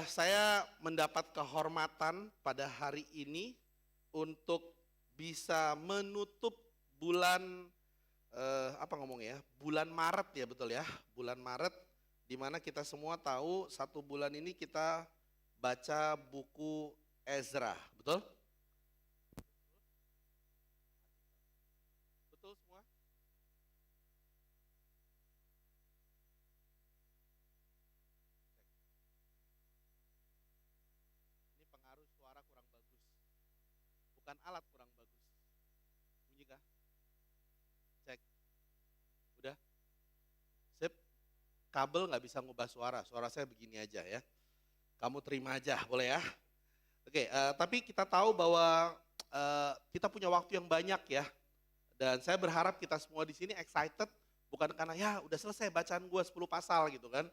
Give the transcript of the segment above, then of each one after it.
Saya mendapat kehormatan pada hari ini untuk bisa menutup bulan bulan Maret ya, betul ya, bulan Maret, di mana kita semua tahu satu bulan ini kita baca buku Ezra, betul? Betul semua? Ini pengaruh suara kurang bagus, bukan alat kurang bagus. Bunyi kah? Cek, udah? Sip. Kabel nggak bisa ngubah suara saya begini aja ya. Kamu terima aja, boleh ya? Oke, tapi kita tahu bahwa kita punya waktu yang banyak ya. Dan saya berharap kita semua di sini excited, bukan karena ya udah selesai bacaan gue 10 pasal gitu kan.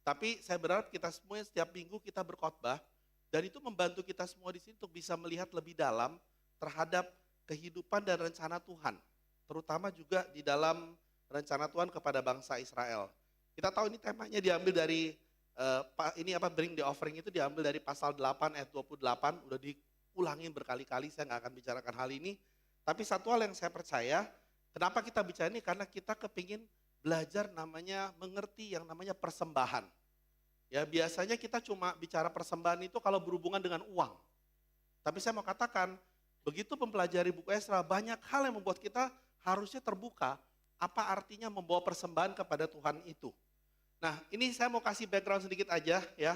Tapi saya berharap kita semua setiap minggu kita berkhotbah, dan itu membantu kita semua di sini untuk bisa melihat lebih dalam terhadap kehidupan dan rencana Tuhan. Terutama juga di dalam rencana Tuhan kepada bangsa Israel. Kita tahu ini temanya diambil dari bring the offering itu diambil dari pasal 8 ayat 28, udah diulangin berkali-kali, saya nggak akan bicarakan hal ini. Tapi satu hal yang saya percaya, kenapa kita bicara ini, karena kita kepingin belajar namanya, mengerti yang namanya persembahan. Ya biasanya kita cuma bicara persembahan itu kalau berhubungan dengan uang. Tapi saya mau katakan, begitu mempelajari buku Ezra, banyak hal yang membuat kita harusnya terbuka, apa artinya membawa persembahan kepada Tuhan itu. Nah, ini saya mau kasih background sedikit aja ya.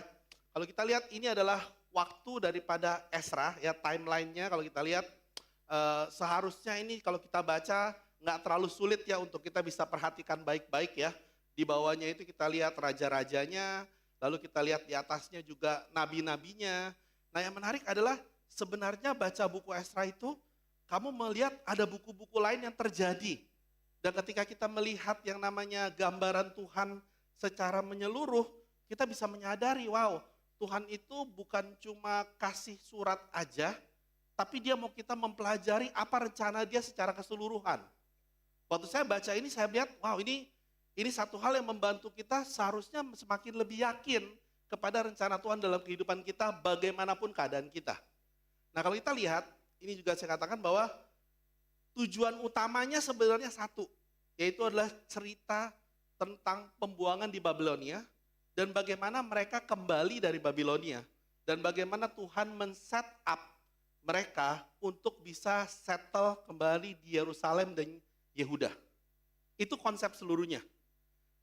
Kalau kita lihat ini adalah waktu daripada Ezra ya, timelinenya kalau kita lihat seharusnya ini kalau kita baca nggak terlalu sulit ya untuk kita bisa perhatikan baik-baik ya. Di bawahnya itu kita lihat raja-rajanya, lalu kita lihat di atasnya juga nabi-nabinya. Nah, yang menarik adalah sebenarnya baca buku Ezra itu kamu melihat ada buku-buku lain yang terjadi. Dan ketika kita melihat yang namanya gambaran Tuhan secara menyeluruh, kita bisa menyadari, wow, Tuhan itu bukan cuma kasih surat aja, tapi dia mau kita mempelajari apa rencana dia secara keseluruhan. Waktu saya baca ini, saya lihat, wow, ini satu hal yang membantu kita seharusnya semakin lebih yakin kepada rencana Tuhan dalam kehidupan kita, bagaimanapun keadaan kita. Nah, kalau kita lihat, ini juga saya katakan bahwa tujuan utamanya sebenarnya satu, yaitu adalah cerita tentang pembuangan di Babilonia dan bagaimana mereka kembali dari Babilonia dan bagaimana Tuhan men-set up mereka untuk bisa settle kembali di Yerusalem dan Yehuda. Itu konsep seluruhnya.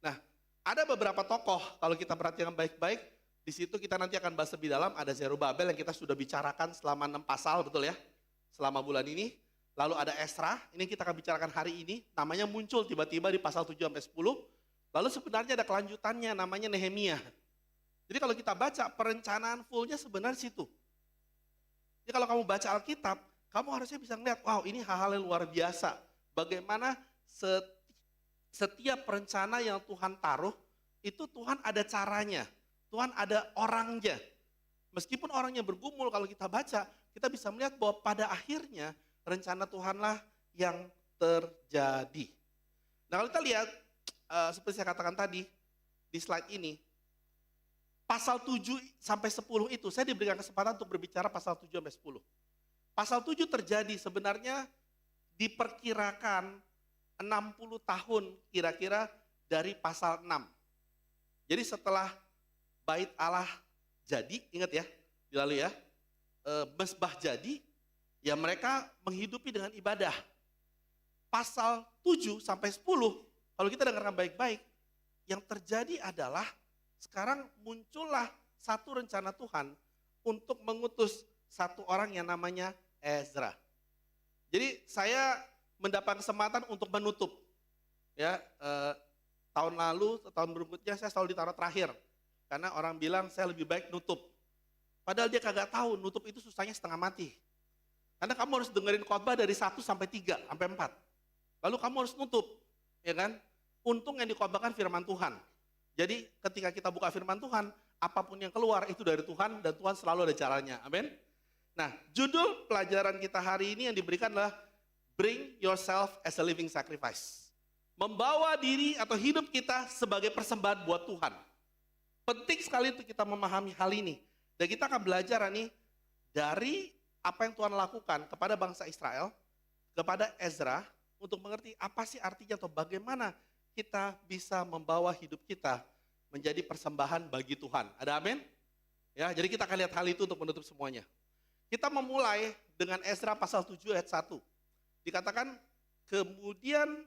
Nah, ada beberapa tokoh kalau kita perhatikan baik-baik, di situ kita nanti akan bahas lebih dalam. Ada Zerubabel yang kita sudah bicarakan selama 6 pasal, betul ya? Selama bulan ini. Lalu ada Ezra, ini kita akan bicarakan hari ini, namanya muncul tiba-tiba di pasal 7-10. Lalu sebenarnya ada kelanjutannya namanya Nehemia. Jadi kalau kita baca perencanaan fullnya sebenarnya situ. Jadi kalau kamu baca Alkitab, kamu harusnya bisa melihat, wow, ini hal-hal yang luar biasa. Bagaimana setiap rencana yang Tuhan taruh, itu Tuhan ada caranya. Tuhan ada orangnya. Meskipun orangnya bergumul, kalau kita baca, kita bisa melihat bahwa pada akhirnya rencana Tuhanlah yang terjadi. Nah, kalau kita lihat, seperti saya katakan tadi, di slide ini, pasal 7-10 itu, saya diberikan kesempatan untuk berbicara pasal 7-10. Pasal 7 terjadi sebenarnya diperkirakan 60 tahun kira-kira dari pasal 6. Jadi setelah bait Allah jadi, ingat ya, lalu ya, mesbah jadi, ya mereka menghidupi dengan ibadah. Pasal 7-10, kalau kita dengarkan baik-baik, yang terjadi adalah sekarang muncullah satu rencana Tuhan untuk mengutus satu orang yang namanya Ezra. Jadi saya mendapat kesempatan untuk menutup. Ya, tahun lalu, tahun berikutnya saya selalu ditaruh terakhir. Karena orang bilang saya lebih baik nutup. Padahal dia kagak tahu nutup itu susahnya setengah mati. Karena kamu harus dengerin khotbah dari 1 sampai 3, sampai 4. Lalu kamu harus nutup, ya kan? Untung yang dikhotbahkan firman Tuhan. Jadi ketika kita buka firman Tuhan, apapun yang keluar itu dari Tuhan dan Tuhan selalu ada caranya. Amin. Nah, judul pelajaran kita hari ini yang diberikan adalah Bring Yourself as a Living Sacrifice. Membawa diri atau hidup kita sebagai persembahan buat Tuhan. Penting sekali untuk kita memahami hal ini. Dan kita akan belajar nih dari apa yang Tuhan lakukan kepada bangsa Israel, kepada Ezra, untuk mengerti apa sih artinya atau bagaimana kita bisa membawa hidup kita menjadi persembahan bagi Tuhan. Ada amin? Ya, jadi kita akan lihat hal itu untuk menutup semuanya. Kita memulai dengan Ezra pasal 7 ayat 1. Dikatakan, kemudian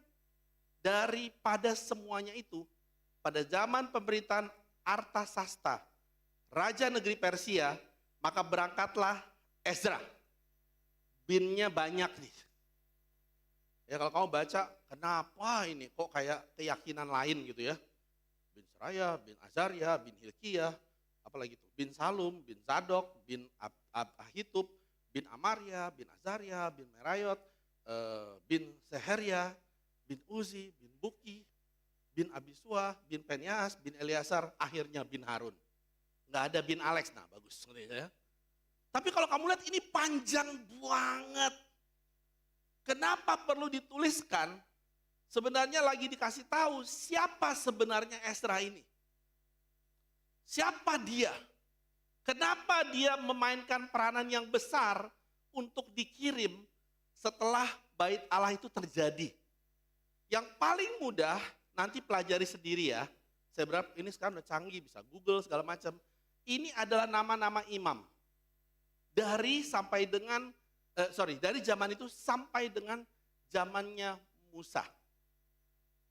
daripada semuanya itu, pada zaman pemerintahan Artasasta, Raja negeri Persia, maka berangkatlah Ezra. Binnya banyak nih. Ya kalau kamu baca, kenapa ini kok kayak keyakinan lain gitu ya. Bin Seraya, bin Azaria, bin Hilkiah, apalagi itu, bin Salum, bin Zadok, bin Ahitub, bin Amaria, bin Azaria, bin Merayot, bin Seheria, bin Uzi, bin Buki, bin Abisua, bin Penias, bin Eleazar, akhirnya bin Harun. Nggak ada bin Alex, nah bagus. Ya. Tapi kalau kamu lihat ini panjang banget. Kenapa perlu dituliskan? Sebenarnya lagi dikasih tahu siapa sebenarnya Ezra ini. Siapa dia? Kenapa dia memainkan peranan yang besar untuk dikirim setelah bait Allah itu terjadi? Yang paling mudah nanti pelajari sendiri ya. Saya berharap ini sekarang udah canggih, bisa Google segala macam. Ini adalah nama-nama imam. Dari zaman itu sampai dengan zamannya Musa.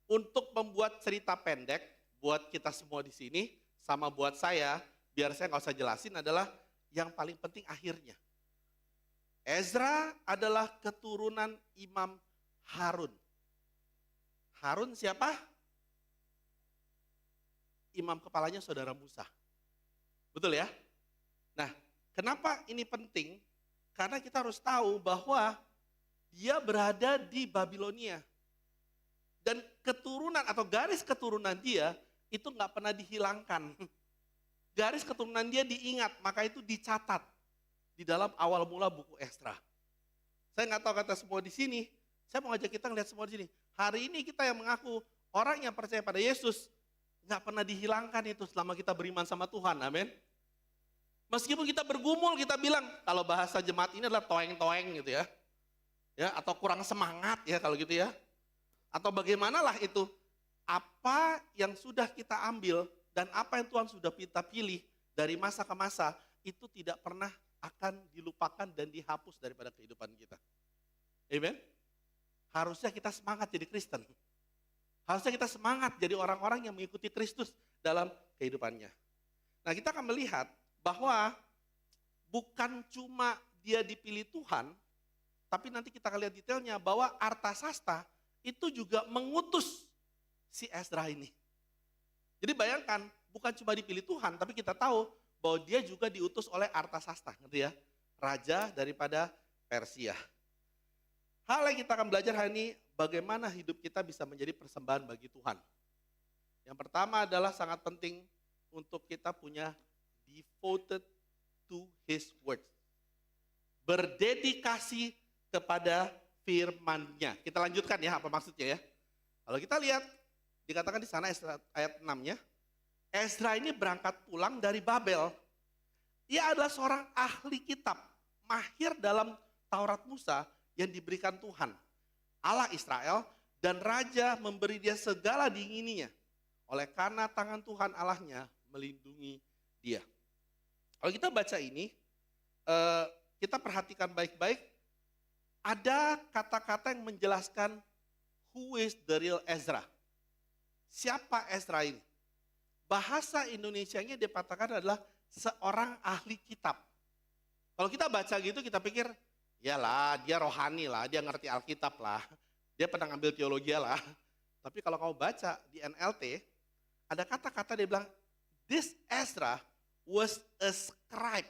Untuk membuat cerita pendek buat kita semua di sini, sama buat saya, biar saya nggak usah jelasin, adalah yang paling penting akhirnya. Ezra adalah keturunan Imam Harun. Harun siapa? Imam kepalanya saudara Musa. Betul ya? Nah, kenapa ini penting? Karena kita harus tahu bahwa dia berada di Babilonia. Dan keturunan atau garis keturunan dia itu nggak pernah dihilangkan. Garis keturunan dia diingat, maka itu dicatat di dalam awal mula buku Ezra. Saya nggak tahu kata semua di sini, saya mau ngajak kita ngeliat semua di sini. Hari ini kita yang mengaku orang yang percaya pada Yesus, nggak pernah dihilangkan itu selama kita beriman sama Tuhan, amin. Meskipun kita bergumul, kita bilang, kalau bahasa jemaat ini adalah toeng-toeng gitu ya. Ya, atau kurang semangat ya kalau gitu ya. Atau bagaimanalah itu, apa yang sudah kita ambil dan apa yang Tuhan sudah kita pilih dari masa ke masa, itu tidak pernah akan dilupakan dan dihapus daripada kehidupan kita. Amen? Harusnya kita semangat jadi Kristen. Harusnya kita semangat jadi orang-orang yang mengikuti Kristus dalam kehidupannya. Nah, kita akan melihat bahwa bukan cuma dia dipilih Tuhan, tapi nanti kita akan lihat detailnya bahwa Artasasta itu juga mengutus si Ezra ini. Jadi bayangkan, bukan cuma dipilih Tuhan, tapi kita tahu bahwa dia juga diutus oleh Artasasta, ngerti ya? Raja daripada Persia. Hal yang kita akan belajar hari ini, bagaimana hidup kita bisa menjadi persembahan bagi Tuhan. Yang pertama adalah sangat penting untuk kita punya devoted to His word. Berdedikasi kepada firman-Nya. Kita lanjutkan ya, apa maksudnya ya. Kalau kita lihat, dikatakan di sana ayat 6-nya, Ezra ini berangkat pulang dari Babel. Ia adalah seorang ahli kitab, mahir dalam Taurat Musa yang diberikan Tuhan, Allah Israel, dan raja memberi dia segala diingininya. Oleh karena tangan Tuhan Allahnya melindungi dia. Kalau kita baca ini, kita perhatikan baik-baik, ada kata-kata yang menjelaskan who is the real Ezra. Siapa Ezra ini? Bahasa Indonesianya dikatakan adalah seorang ahli kitab. Kalau kita baca gitu kita pikir, yalah dia rohani lah, dia ngerti Alkitab lah, dia pernah ngambil teologi lah. Tapi kalau kamu baca di NLT, ada kata-kata dia bilang, this Ezra was a scribe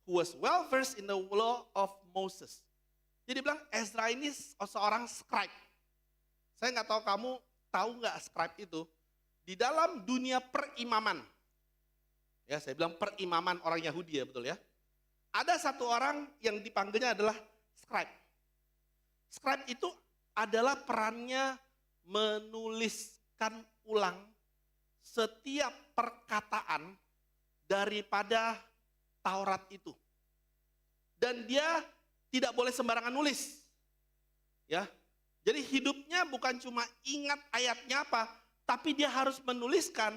who was well versed in the law of Moses. Jadi bilang Ezra ini seorang scribe. Saya nggak tahu kamu tahu nggak scribe itu di dalam dunia perimaman. Ya, saya bilang perimaman orang Yahudi ya, betul ya. Ada satu orang yang dipanggilnya adalah scribe. Scribe itu adalah perannya menuliskan ulang setiap perkataan daripada Taurat itu. Dan dia tidak boleh sembarangan nulis. Ya. Jadi hidupnya bukan cuma ingat ayatnya apa, tapi dia harus menuliskan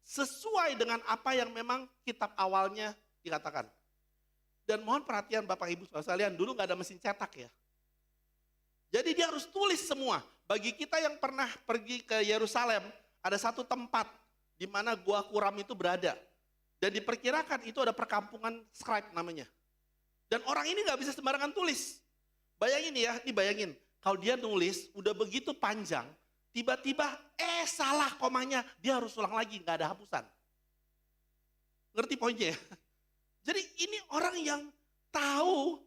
sesuai dengan apa yang memang kitab awalnya dikatakan. Dan mohon perhatian Bapak Ibu sekalian, dulu nggak ada mesin cetak ya. Jadi dia harus tulis semua. Bagi kita yang pernah pergi ke Yerusalem, ada satu tempat di mana Gua Kuram itu berada. Dan diperkirakan itu ada perkampungan scribe namanya. Dan orang ini nggak bisa sembarangan tulis. Bayangin ya, ini bayangin. Kalau dia nulis, udah begitu panjang, tiba-tiba salah komanya, dia harus ulang lagi, nggak ada hapusan. Ngerti poinnya ya? Jadi ini orang yang tahu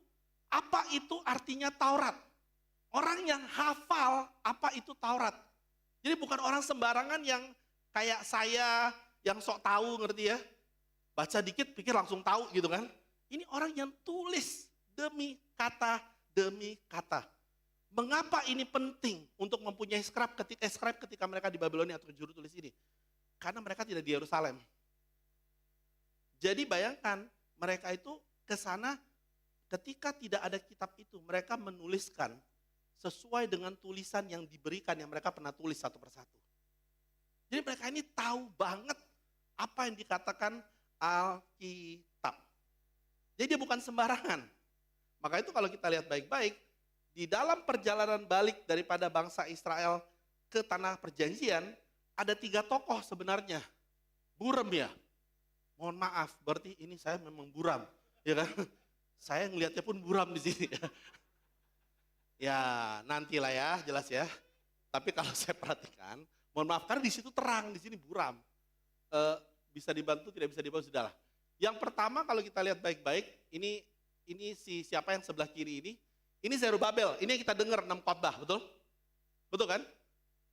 apa itu artinya Taurat. Orang yang hafal apa itu Taurat. Jadi bukan orang sembarangan yang kayak saya yang sok tahu, ngerti ya? Baca dikit pikir langsung tahu gitu kan. Ini orang yang tulis demi kata. Mengapa ini penting untuk mempunyai scribe ketika mereka di Babilonia atau juru tulis ini? Karena mereka tidak di Yerusalem. Jadi bayangkan mereka itu ke sana ketika tidak ada kitab itu, mereka menuliskan sesuai dengan tulisan yang diberikan yang mereka pernah tulis satu persatu. Jadi mereka ini tahu banget apa yang dikatakan Alkitab. Jadi dia bukan sembarangan. Maka itu kalau kita lihat baik-baik, di dalam perjalanan balik daripada bangsa Israel ke tanah perjanjian, ada 3 tokoh sebenarnya. Buram ya. Mohon maaf, berarti ini saya memang buram. Ya kan? Saya ngelihatnya pun buram di sini. Ya nantilah ya, jelas ya. Tapi kalau saya perhatikan, mohon maaf, karena di situ terang, di sini buram. Bisa dibantu, tidak bisa dibantu, sudahlah. Yang pertama kalau kita lihat baik-baik, ini siapa yang sebelah kiri ini Zerubabel, ini yang kita dengar 6 khotbah, betul? Betul kan?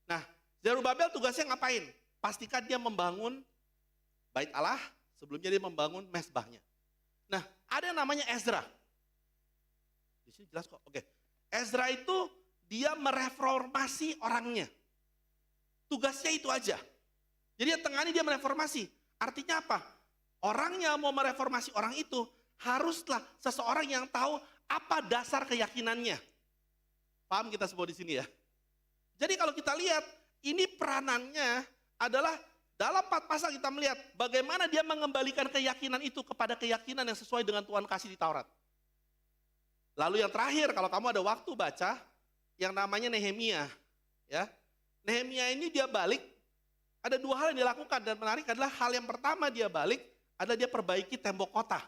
Nah, Zerubabel tugasnya ngapain? Pastikan dia membangun bait Allah, sebelumnya dia membangun mesbahnya. Nah, ada yang namanya Ezra. Di sini jelas kok, oke. Ezra itu dia mereformasi orangnya. Tugasnya itu aja. Jadi tengahnya dia mereformasi. Artinya apa? Orangnya mau mereformasi orang itu haruslah seseorang yang tahu apa dasar keyakinannya. Paham kita semua di sini ya? Jadi kalau kita lihat, ini peranannya adalah dalam 4 pasal kita melihat bagaimana dia mengembalikan keyakinan itu kepada keyakinan yang sesuai dengan Tuhan kasih di Taurat. Lalu yang terakhir, kalau kamu ada waktu baca, yang namanya Nehemia. Ya. Nehemia ini dia balik, ada 2 hal yang dilakukan dan menarik adalah hal yang pertama dia balik adalah dia perbaiki tembok kota.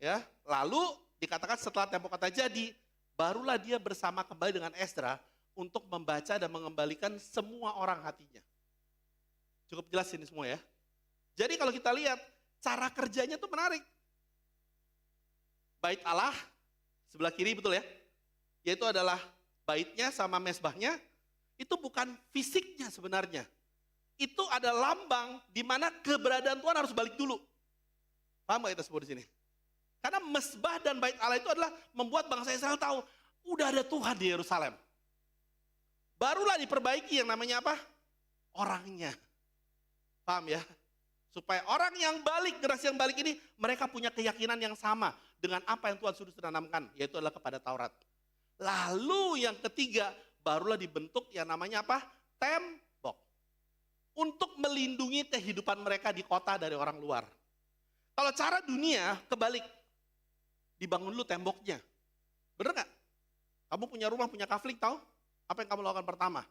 Ya, lalu dikatakan setelah tembok kota jadi, barulah dia bersama kembali dengan Ezra untuk membaca dan mengembalikan semua orang hatinya. Cukup jelas ini semua ya. Jadi kalau kita lihat cara kerjanya tuh menarik. Bait Allah sebelah kiri betul ya. Yaitu adalah baitnya sama mesbahnya. Itu bukan fisiknya sebenarnya. Itu ada lambang di mana keberadaan Tuhan harus balik dulu. Paham gak kita semua di sini? Karena mesbah dan bait Allah itu adalah membuat bangsa Israel tahu udah ada Tuhan di Yerusalem. Barulah diperbaiki yang namanya apa? Orangnya. Paham ya? Supaya orang yang balik, generasi yang balik ini, mereka punya keyakinan yang sama dengan apa yang Tuhan sudah tanamkan, yaitu adalah kepada Taurat. Lalu yang ketiga, barulah dibentuk yang namanya apa? Tembok. Untuk melindungi kehidupan mereka di kota dari orang luar. Kalau cara dunia, kebalik. Dibangun dulu temboknya. Bener gak? Kamu punya rumah, punya kafling, tahu? Apa yang kamu lakukan pertama?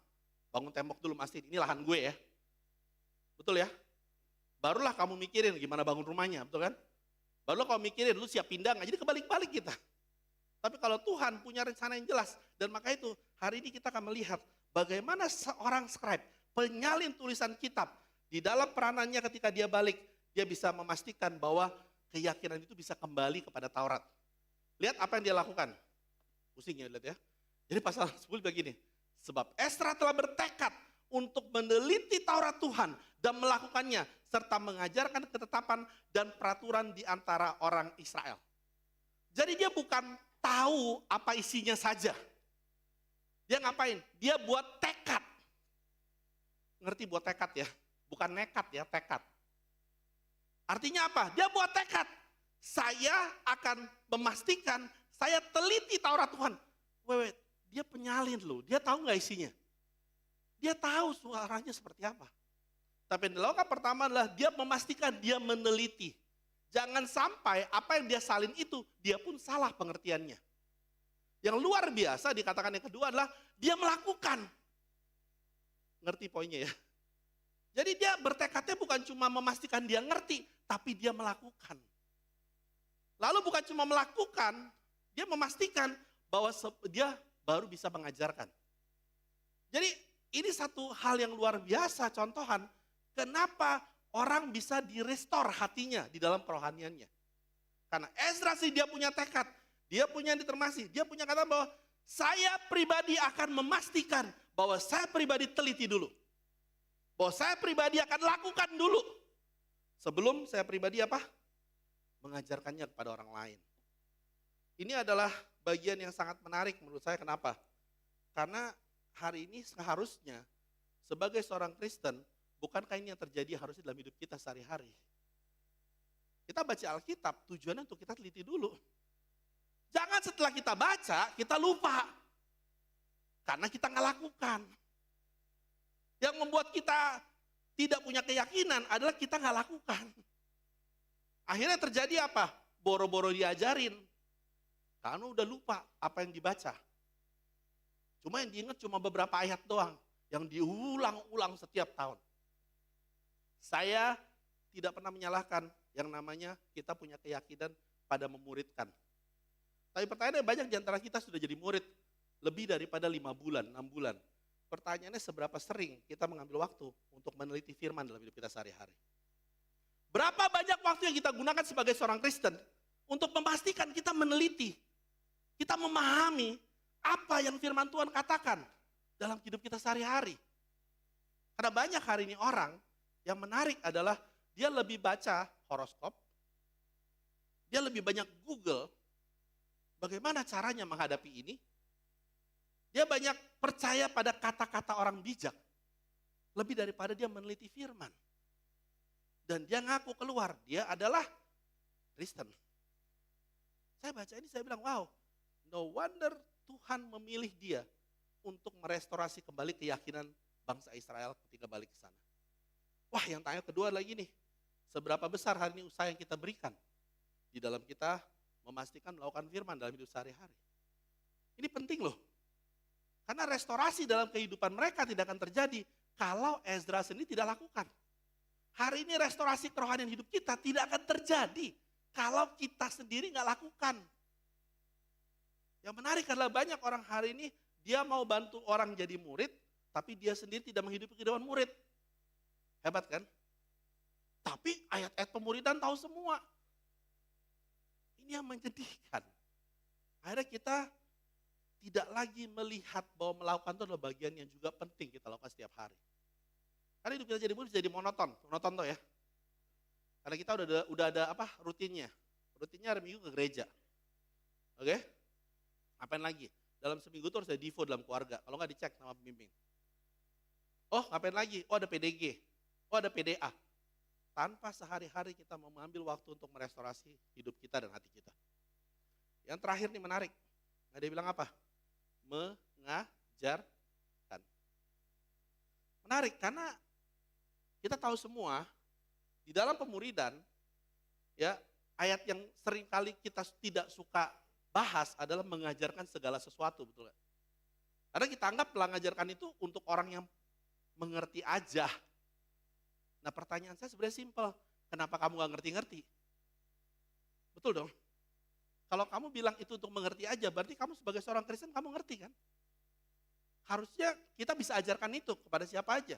Bangun tembok dulu masjid, ini lahan gue ya. Betul ya? Barulah kamu mikirin gimana bangun rumahnya, betul kan? Barulah kamu mikirin, lu siap pindah nggak? Jadi kebalik-balik kita. Tapi kalau Tuhan punya rencana yang jelas, dan maka itu hari ini kita akan melihat bagaimana seorang scribe, penyalin tulisan kitab, di dalam peranannya ketika dia balik, dia bisa memastikan bahwa keyakinan itu bisa kembali kepada Taurat. Lihat apa yang dia lakukan. Pusing ya lihat ya. Jadi pasal 10 begini, sebab Ezra telah bertekad untuk meneliti Taurat Tuhan dan melakukannya, serta mengajarkan ketetapan dan peraturan di antara orang Israel. Jadi dia bukan tahu apa isinya saja. Dia ngapain? Dia buat tekad. Ngerti buat tekad ya? Bukan nekat ya, tekad. Artinya apa? Dia buat tekad. Saya akan memastikan, saya teliti Taurat Tuhan. Wait, dia penyalin loh, dia tahu nggak isinya? Dia tahu suaranya seperti apa. Tapi yang dilakukan pertama adalah dia memastikan, dia meneliti. Jangan sampai apa yang dia salin itu, dia pun salah pengertiannya. Yang luar biasa dikatakan yang kedua adalah dia melakukan. Ngerti poinnya ya? Jadi dia bertekadnya bukan cuma memastikan dia ngerti, tapi dia melakukan. Lalu bukan cuma melakukan, dia memastikan bahwa dia baru bisa mengajarkan. Jadi ini satu hal yang luar biasa contohan, kenapa orang bisa direstore hatinya di dalam kerohaniannya. Karena Ezra sih dia punya tekad, dia punya determinasi, dia punya kata bahwa saya pribadi akan memastikan bahwa saya pribadi teliti dulu. Bahwa saya pribadi akan lakukan dulu. Sebelum saya pribadi apa? Mengajarkannya kepada orang lain. Ini adalah bagian yang sangat menarik menurut saya. Kenapa? Karena hari ini seharusnya sebagai seorang Kristen, bukankah ini yang terjadi harusnya dalam hidup kita sehari-hari? Kita baca Alkitab, tujuannya untuk kita teliti dulu. Jangan setelah kita baca, kita lupa. Karena kita nggak lakukan. Yang membuat kita tidak punya keyakinan adalah kita nggak lakukan. Akhirnya terjadi apa? Boro-boro diajarin. Karena udah lupa apa yang dibaca. Cuma yang diingat cuma beberapa ayat doang. Yang diulang-ulang setiap tahun. Saya tidak pernah menyalahkan yang namanya kita punya keyakinan pada memuridkan. Tapi pertanyaannya banyak di antara kita sudah jadi murid. Lebih daripada 5 bulan, 6 bulan. Pertanyaannya seberapa sering kita mengambil waktu untuk meneliti firman dalam hidup kita sehari-hari. Berapa banyak waktu yang kita gunakan sebagai seorang Kristen untuk memastikan kita meneliti, kita memahami apa yang firman Tuhan katakan dalam hidup kita sehari-hari. Karena banyak hari ini orang yang menarik adalah dia lebih baca horoskop, dia lebih banyak Google bagaimana caranya menghadapi ini. Dia banyak percaya pada kata-kata orang bijak lebih daripada dia meneliti firman. Dan dia ngaku keluar, dia adalah Kristen. Saya baca ini, saya bilang, wow, no wonder Tuhan memilih dia untuk merestorasi kembali keyakinan bangsa Israel ketika balik ke sana. Wah, yang tanya kedua lagi nih, seberapa besar hari ini usaha yang kita berikan di dalam kita memastikan melakukan firman dalam hidup sehari-hari. Ini penting loh. Karena restorasi dalam kehidupan mereka tidak akan terjadi kalau Ezra sendiri tidak lakukan. Hari ini restorasi kerohanian hidup kita tidak akan terjadi kalau kita sendiri nggak lakukan. Yang menarik adalah banyak orang hari ini dia mau bantu orang jadi murid, tapi dia sendiri tidak menghidupi kehidupan murid. Hebat kan? Tapi ayat-ayat pemuridan tahu semua. Ini yang menyedihkan. Akhirnya kita tidak lagi melihat bahwa melakukan itu adalah bagian yang juga penting kita lakukan setiap hari. Karena hidup kita jadi murid jadi monoton tuh ya. Karena kita udah ada apa rutinnya. Rutinnya hari Minggu ke gereja. Oke? Ngapain lagi? Dalam seminggu itu harus ada divo dalam keluarga. Kalau nggak dicek sama pembimbing. Oh ngapain lagi? Oh ada PDG. Oh ada PDA. Tanpa sehari-hari kita mau mengambil waktu untuk merestorasi hidup kita dan hati kita. Yang terakhir nih menarik. Ada bilang apa? Mengajarkan. Menarik karena kita tahu semua di dalam pemuridan ya ayat yang sering kali kita tidak suka bahas adalah mengajarkan segala sesuatu, betul gak? Karena kita anggap mengajarkan itu untuk orang yang mengerti aja. Nah pertanyaan saya sebenarnya simpel, kenapa kamu gak ngerti-ngerti? Betul dong? Kalau kamu bilang itu untuk mengerti aja, berarti kamu sebagai seorang Kristen kamu ngerti kan? Harusnya kita bisa ajarkan itu kepada siapa aja.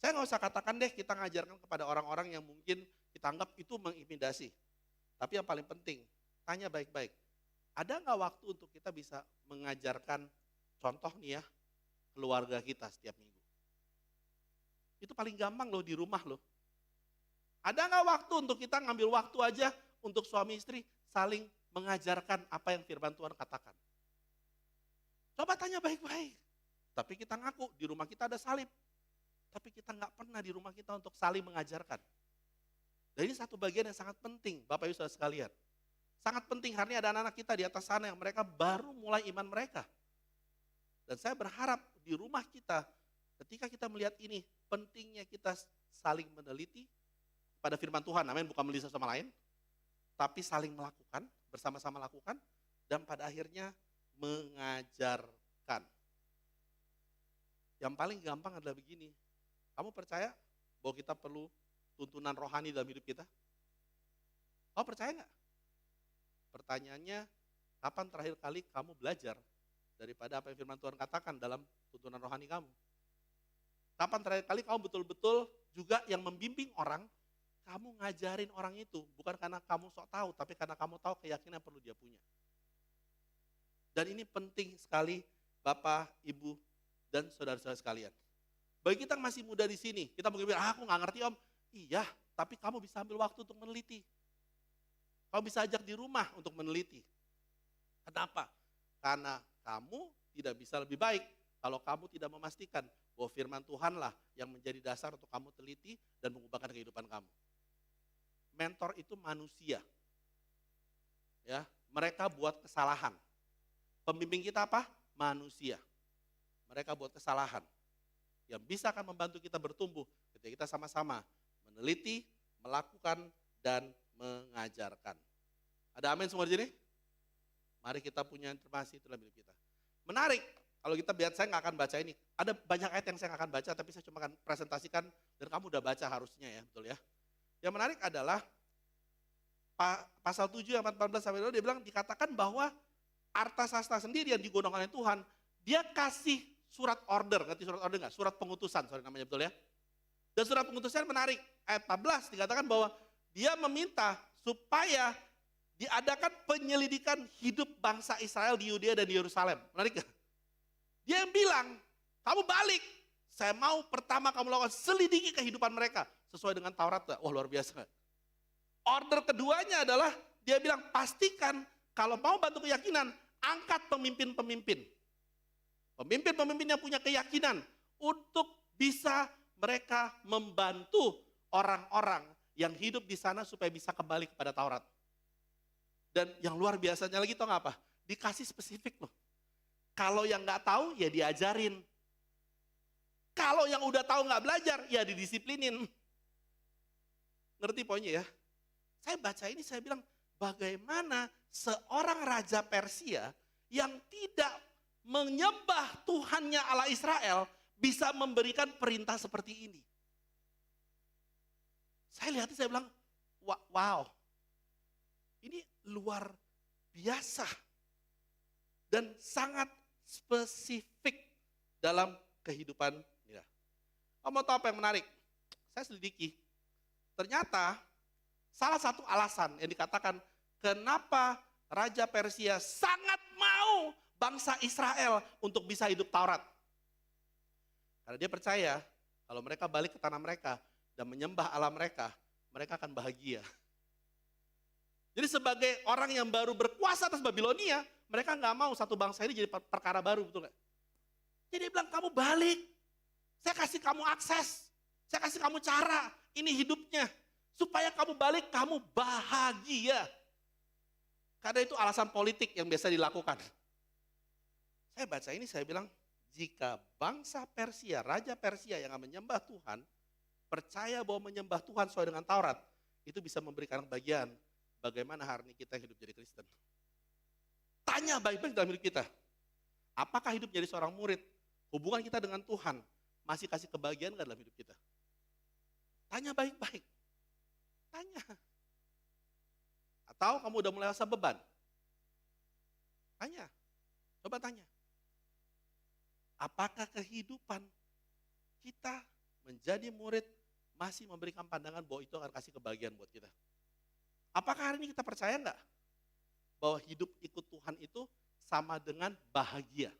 Saya nggak usah katakan deh kita ngajarkan kepada orang-orang yang mungkin kita anggap itu mengintimidasi. Tapi yang paling penting, tanya baik-baik. Ada nggak waktu untuk kita bisa mengajarkan contoh nih ya, keluarga kita setiap minggu? Itu paling gampang loh di rumah loh. Ada nggak waktu untuk kita ngambil waktu aja untuk suami istri saling mengajarkan apa yang firman Tuhan katakan? Coba tanya baik-baik. Tapi kita ngaku di rumah kita ada salib. Tapi kita nggak pernah di rumah kita untuk saling mengajarkan. Dan ini satu bagian yang sangat penting, Bapak Ibu Saudara sekalian. Sangat penting, hari ini ada anak-anak kita di atas sana yang mereka baru mulai iman mereka. Dan saya berharap di rumah kita, ketika kita melihat ini, pentingnya kita saling meneliti pada firman Tuhan, amin, bukan melisa sama lain, tapi saling melakukan, bersama-sama lakukan, dan pada akhirnya mengajarkan. Yang paling gampang adalah begini, kamu percaya bahwa kita perlu tuntunan rohani dalam hidup kita? Kamu percaya nggak? Pertanyaannya, kapan terakhir kali kamu belajar daripada apa yang firman Tuhan katakan dalam tuntunan rohani kamu? Kapan terakhir kali kamu betul-betul juga yang membimbing orang, kamu ngajarin orang itu, bukan karena kamu sok tahu, tapi karena kamu tahu keyakinan yang perlu dia punya. Dan ini penting sekali Bapak, Ibu, dan saudara-saudara sekalian. Bagi kita yang masih muda di sini, kita mungkin bilang, aku nggak ngerti Om. Iya, tapi kamu bisa ambil waktu untuk meneliti. Kamu bisa ajak di rumah untuk meneliti. Kenapa? Karena kamu tidak bisa lebih baik kalau kamu tidak memastikan bahwa firman Tuhanlah yang menjadi dasar untuk kamu teliti dan mengubahkan kehidupan kamu. Mentor itu manusia. Ya, mereka buat kesalahan. Pembimbing kita apa? Manusia. Mereka buat kesalahan. Yang bisa akan membantu kita bertumbuh ketika kita sama-sama meneliti, melakukan, dan mengajarkan. Ada amin semua di sini? Mari kita punya informasi itu dalam hidup kita. Menarik, kalau kita lihat, saya nggak akan baca ini. Ada banyak ayat yang saya nggak akan baca, tapi saya cuma akan presentasikan, dan kamu udah baca harusnya ya, betul ya. Yang menarik adalah, pasal 7 ayat 14 sampai 20, dia bilang, dikatakan bahwa Artasasta sendiri yang digodongkan oleh Tuhan, dia kasih surat order, ngerti surat order nggak? Surat pengutusan, sorry namanya betul ya. Dan surat pengutusan menarik, ayat 14 dikatakan bahwa dia meminta supaya diadakan penyelidikan hidup bangsa Israel di Yudea dan di Yerusalem. Menarik gak? Dia yang bilang, kamu balik, saya mau pertama kamu lakukan selidiki kehidupan mereka sesuai dengan Taurat. Wah, luar biasa. Order keduanya adalah dia bilang pastikan kalau mau bantu keyakinan, angkat pemimpin-pemimpin. Pemimpin-pemimpin yang punya keyakinan untuk bisa mereka membantu orang-orang yang hidup di sana supaya bisa kembali kepada Taurat. Dan yang luar biasanya lagi tau gak apa? Dikasih spesifik loh. Kalau yang gak tahu ya diajarin. Kalau yang udah tahu gak belajar ya didisiplinin. Ngerti poinnya ya? Saya baca ini saya bilang bagaimana seorang raja Persia yang tidak menyembah Tuhannya Allah Israel bisa memberikan perintah seperti ini. Saya lihat saya bilang wow. Ini luar biasa dan sangat spesifik dalam kehidupan kita. Kamu mau tahu apa yang menarik? Saya selidiki. Ternyata salah satu alasan yang dikatakan kenapa Raja Persia sangat mau bangsa Israel untuk bisa hidup Taurat. Karena dia percaya kalau mereka balik ke tanah mereka dan menyembah Allah mereka, mereka akan bahagia. Jadi sebagai orang yang baru berkuasa atas Babilonia, mereka nggak mau satu bangsa ini jadi perkara baru, betul nggak? Jadi dia bilang, kamu balik, saya kasih kamu akses, saya kasih kamu cara, ini hidupnya. Supaya kamu balik, kamu bahagia. Karena itu alasan politik yang biasa dilakukan. Saya baca ini, saya bilang, jika bangsa Persia, Raja Persia yang menyembah Tuhan, percaya bahwa menyembah Tuhan sesuai dengan Taurat, itu bisa memberikan bagian bagaimana hari ini kita hidup jadi Kristen. Tanya baik-baik dalam hidup kita. Apakah hidup jadi seorang murid, hubungan kita dengan Tuhan, masih kasih kebahagiaan gak dalam hidup kita? Tanya baik-baik. Tanya. Atau kamu udah mulai rasa beban? Tanya. Coba tanya. Apakah kehidupan kita menjadi murid masih memberikan pandangan bahwa itu akan kasih kebahagiaan buat kita? Apakah hari ini kita percaya enggak bahwa hidup ikut Tuhan itu sama dengan bahagia?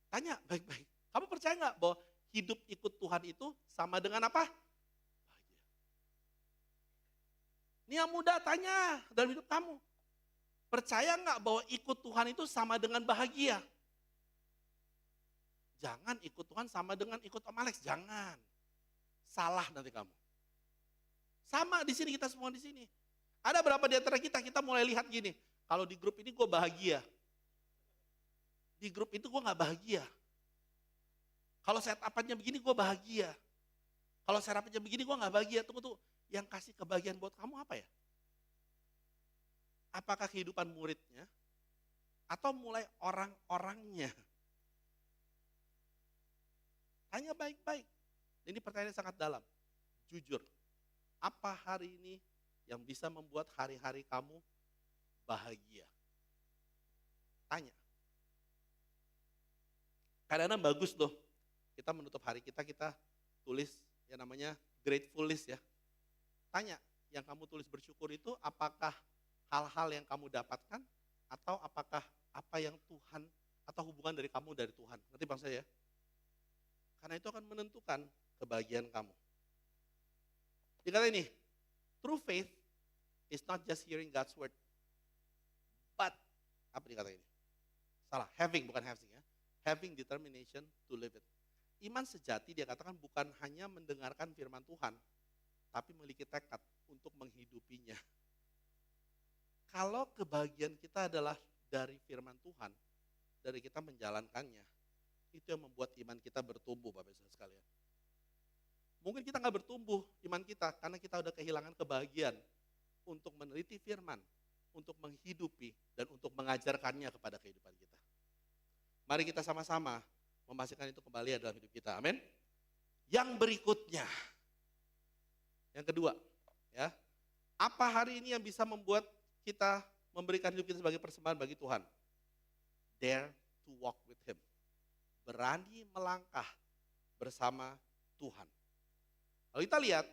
Tanya baik-baik. Kamu percaya enggak bahwa hidup ikut Tuhan itu sama dengan apa? Bahagia. Ini yang muda tanya dalam hidup kamu. Percaya enggak bahwa ikut Tuhan itu sama dengan bahagia? Jangan ikut Tuhan sama dengan ikut Om Alex, jangan. Salah nanti kamu. Sama di sini, kita semua di sini. Ada berapa di antara kita mulai lihat gini, kalau di grup ini gue bahagia. Di grup itu gue gak bahagia. Kalau setup-nya begini gue bahagia. Kalau setup-nya begini gue gak bahagia. Tunggu, yang kasih kebahagiaan buat kamu apa ya? Apakah kehidupan muridnya? Atau mulai orang-orangnya? Tanya baik-baik. Ini pertanyaan sangat dalam. Jujur, apa hari ini yang bisa membuat hari-hari kamu bahagia? Tanya. Kadang-kadang bagus loh, kita menutup hari kita tulis yang namanya grateful list ya. Tanya, yang kamu tulis bersyukur itu apakah hal-hal yang kamu dapatkan atau apakah apa yang Tuhan atau hubungan dari kamu dari Tuhan. Ngerti bang saya ya? Karena itu akan menentukan kebahagiaan kamu. Dikata ini, true faith is not just hearing God's word, but, apa dikata ini? Salah, having bukan having ya. Having determination to live it. Iman sejati dia katakan bukan hanya mendengarkan firman Tuhan, tapi memiliki tekad untuk menghidupinya. Kalau kebahagiaan kita adalah dari firman Tuhan, dari kita menjalankannya, itu yang membuat iman kita bertumbuh, Bapak Ibu sekalian. Mungkin kita nggak bertumbuh iman kita karena kita udah kehilangan kebahagiaan untuk meneliti firman, untuk menghidupi dan untuk mengajarkannya kepada kehidupan kita. Mari kita sama-sama memastikan itu kembali dalam hidup kita. Amin. Yang berikutnya, yang kedua, ya, apa hari ini yang bisa membuat kita memberikan hidup kita sebagai persembahan bagi Tuhan? Dare to walk with Him. Berani melangkah bersama Tuhan. Kalau kita lihat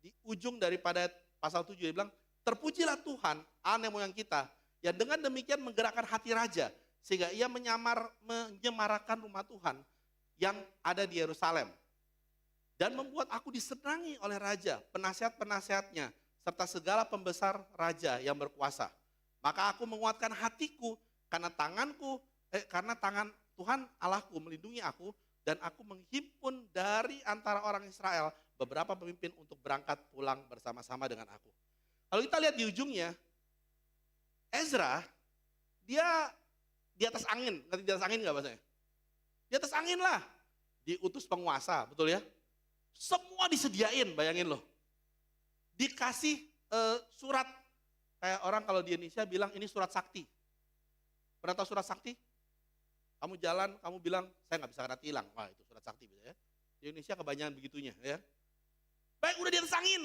di ujung daripada pasal 7 dia bilang, terpujilah Tuhan, Allah nenek moyang kita, yang dengan demikian menggerakkan hati raja, sehingga ia menyemarakan rumah Tuhan yang ada di Yerusalem. Dan membuat aku disenangi oleh raja, penasihat-penasihatnya, serta segala pembesar raja yang berkuasa. Maka aku menguatkan hatiku karena karena tangan Tuhan Allahku melindungi aku, dan aku menghimpun dari antara orang Israel beberapa pemimpin untuk berangkat pulang bersama-sama dengan aku. Kalau kita lihat di ujungnya, Ezra, dia di atas angin. Ngerti di atas angin gak bahasanya? Di atas angin lah. Diutus penguasa, betul ya? Semua disediain, bayangin loh. Dikasih surat, kayak orang kalau di Indonesia bilang ini surat sakti. Pernah tahu surat sakti? Kamu jalan, kamu bilang, saya gak bisa karena tilang. Wah itu surat sakti ya. Di Indonesia kebanyakan begitunya ya. Baik udah di atas angin.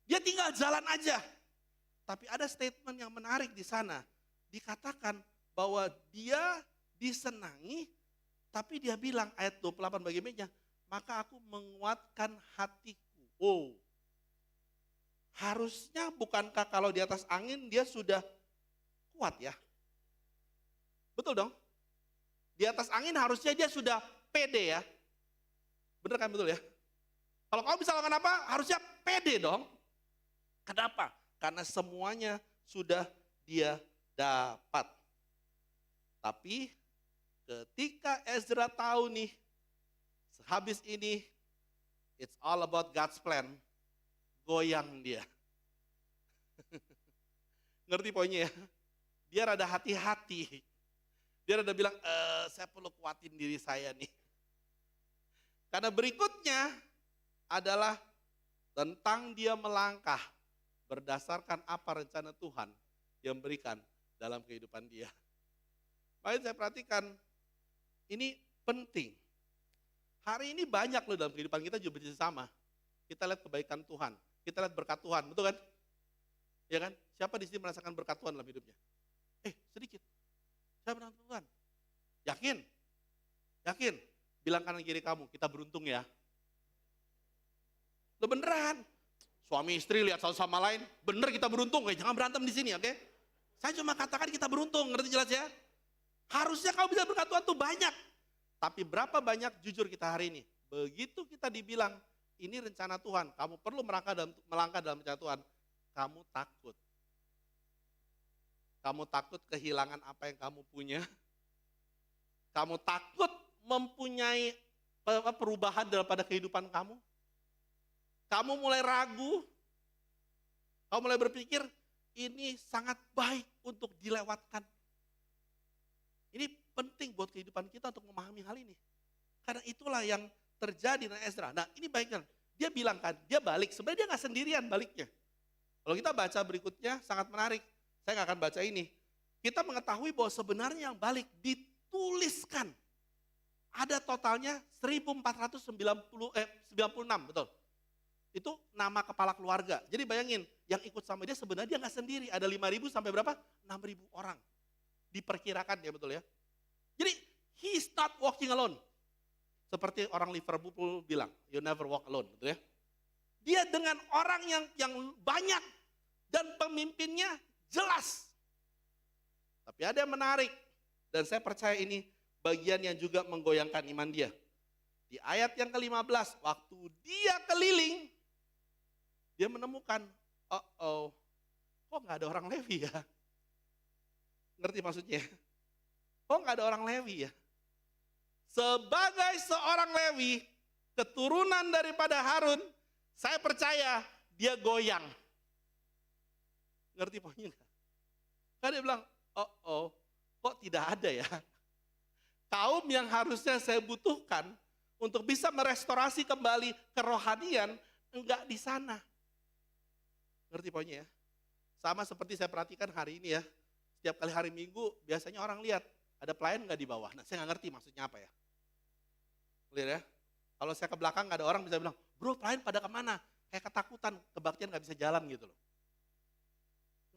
Dia tinggal jalan aja. Tapi ada statement yang menarik di sana. Dikatakan bahwa dia disenangi, tapi dia bilang ayat 28 bagaimana? Maka aku menguatkan hatiku. Oh, harusnya bukankah kalau di atas angin dia sudah kuat ya? Betul dong? Di atas angin harusnya dia sudah pede ya. Bener kan betul ya? Kalau kamu bisa lakukan apa? Harusnya pede dong. Kenapa? Karena semuanya sudah dia dapat. Tapi ketika Ezra tahu nih, habis ini, it's all about God's plan, goyang dia. Ngerti poinnya ya? Dia rada hati-hati. Dia rada bilang, saya perlu kuatin diri saya nih. Karena berikutnya adalah tentang dia melangkah berdasarkan apa rencana Tuhan yang berikan dalam kehidupan dia. Makanya saya perhatikan, ini penting. Hari ini banyak loh dalam kehidupan kita juga sama. Kita lihat kebaikan Tuhan, kita lihat berkat Tuhan, betul kan? Ya kan? Siapa di sini merasakan berkat Tuhan dalam hidupnya? Sedikit. Saya berkat Tuhan. Yakin? Yakin? Bilang kanan kiri kamu, kita beruntung ya. Lo beneran. Suami istri lihat satu sama lain, bener kita beruntung. Jangan berantem di sini, oke? Saya cuma katakan kita beruntung, ngerti jelas ya? Harusnya kau bisa berkat Tuhan tuh banyak. Tapi berapa banyak jujur kita hari ini? Begitu kita dibilang, ini rencana Tuhan, kamu perlu melangkah dalam rencana Tuhan, kamu takut. Kamu takut kehilangan apa yang kamu punya. Kamu takut mempunyai perubahan daripada kehidupan kamu. kamu mulai ragu, kamu mulai berpikir ini sangat baik untuk dilewatkan. Ini penting buat kehidupan kita untuk memahami hal ini. Karena itulah yang terjadi dengan Ezra. Nah ini baik kan, dia bilang kan, dia balik, sebenarnya dia gak sendirian baliknya. Kalau kita baca berikutnya sangat menarik, saya gak akan baca ini. Kita mengetahui bahwa sebenarnya yang balik dituliskan. Ada totalnya 1496, betul. Itu nama kepala keluarga. Jadi bayangin, yang ikut sama dia sebenarnya dia gak sendiri. Ada 5.000 sampai berapa? 6.000 orang. Diperkirakan ya betul ya. Jadi he's not walking alone. Seperti orang Liverpool bilang, you never walk alone, betul ya. Dia dengan orang yang banyak dan pemimpinnya jelas. Tapi ada yang menarik dan saya percaya ini bagian yang juga menggoyangkan iman dia. Di ayat yang ke-15, waktu dia keliling, dia menemukan, kok gak ada orang Lewi ya? Ngerti maksudnya? Kok gak ada orang Lewi ya? Sebagai seorang Lewi, keturunan daripada Harun, saya percaya dia goyang. Ngerti poinnya gak? Kan dia bilang, kok tidak ada ya? Kaum yang harusnya saya butuhkan untuk bisa merestorasi kembali kerohanian, enggak di sana. Ngerti poinnya ya? Sama seperti saya perhatikan hari ini ya, setiap kali hari Minggu biasanya orang lihat, ada pelayan enggak di bawah. Nah saya enggak ngerti maksudnya apa ya. Clear ya? Kalau saya ke belakang enggak ada orang bisa bilang, bro pelayan pada kemana? Kayak ketakutan, kebaktian enggak bisa jalan gitu loh.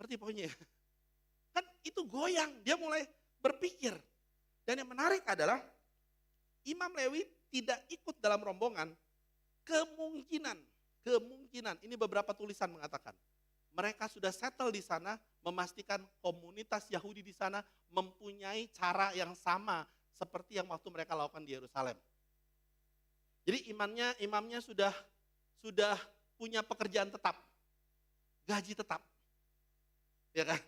Ngerti poinnya ya? Kan itu goyang, dia mulai berpikir. Dan yang menarik adalah, Imam Lewi tidak ikut dalam rombongan, kemungkinan, ini beberapa tulisan mengatakan, mereka sudah settle di sana, memastikan komunitas Yahudi di sana mempunyai cara yang sama seperti yang waktu mereka lakukan di Yerusalem. Jadi imamnya sudah punya pekerjaan tetap, gaji tetap, ya kan?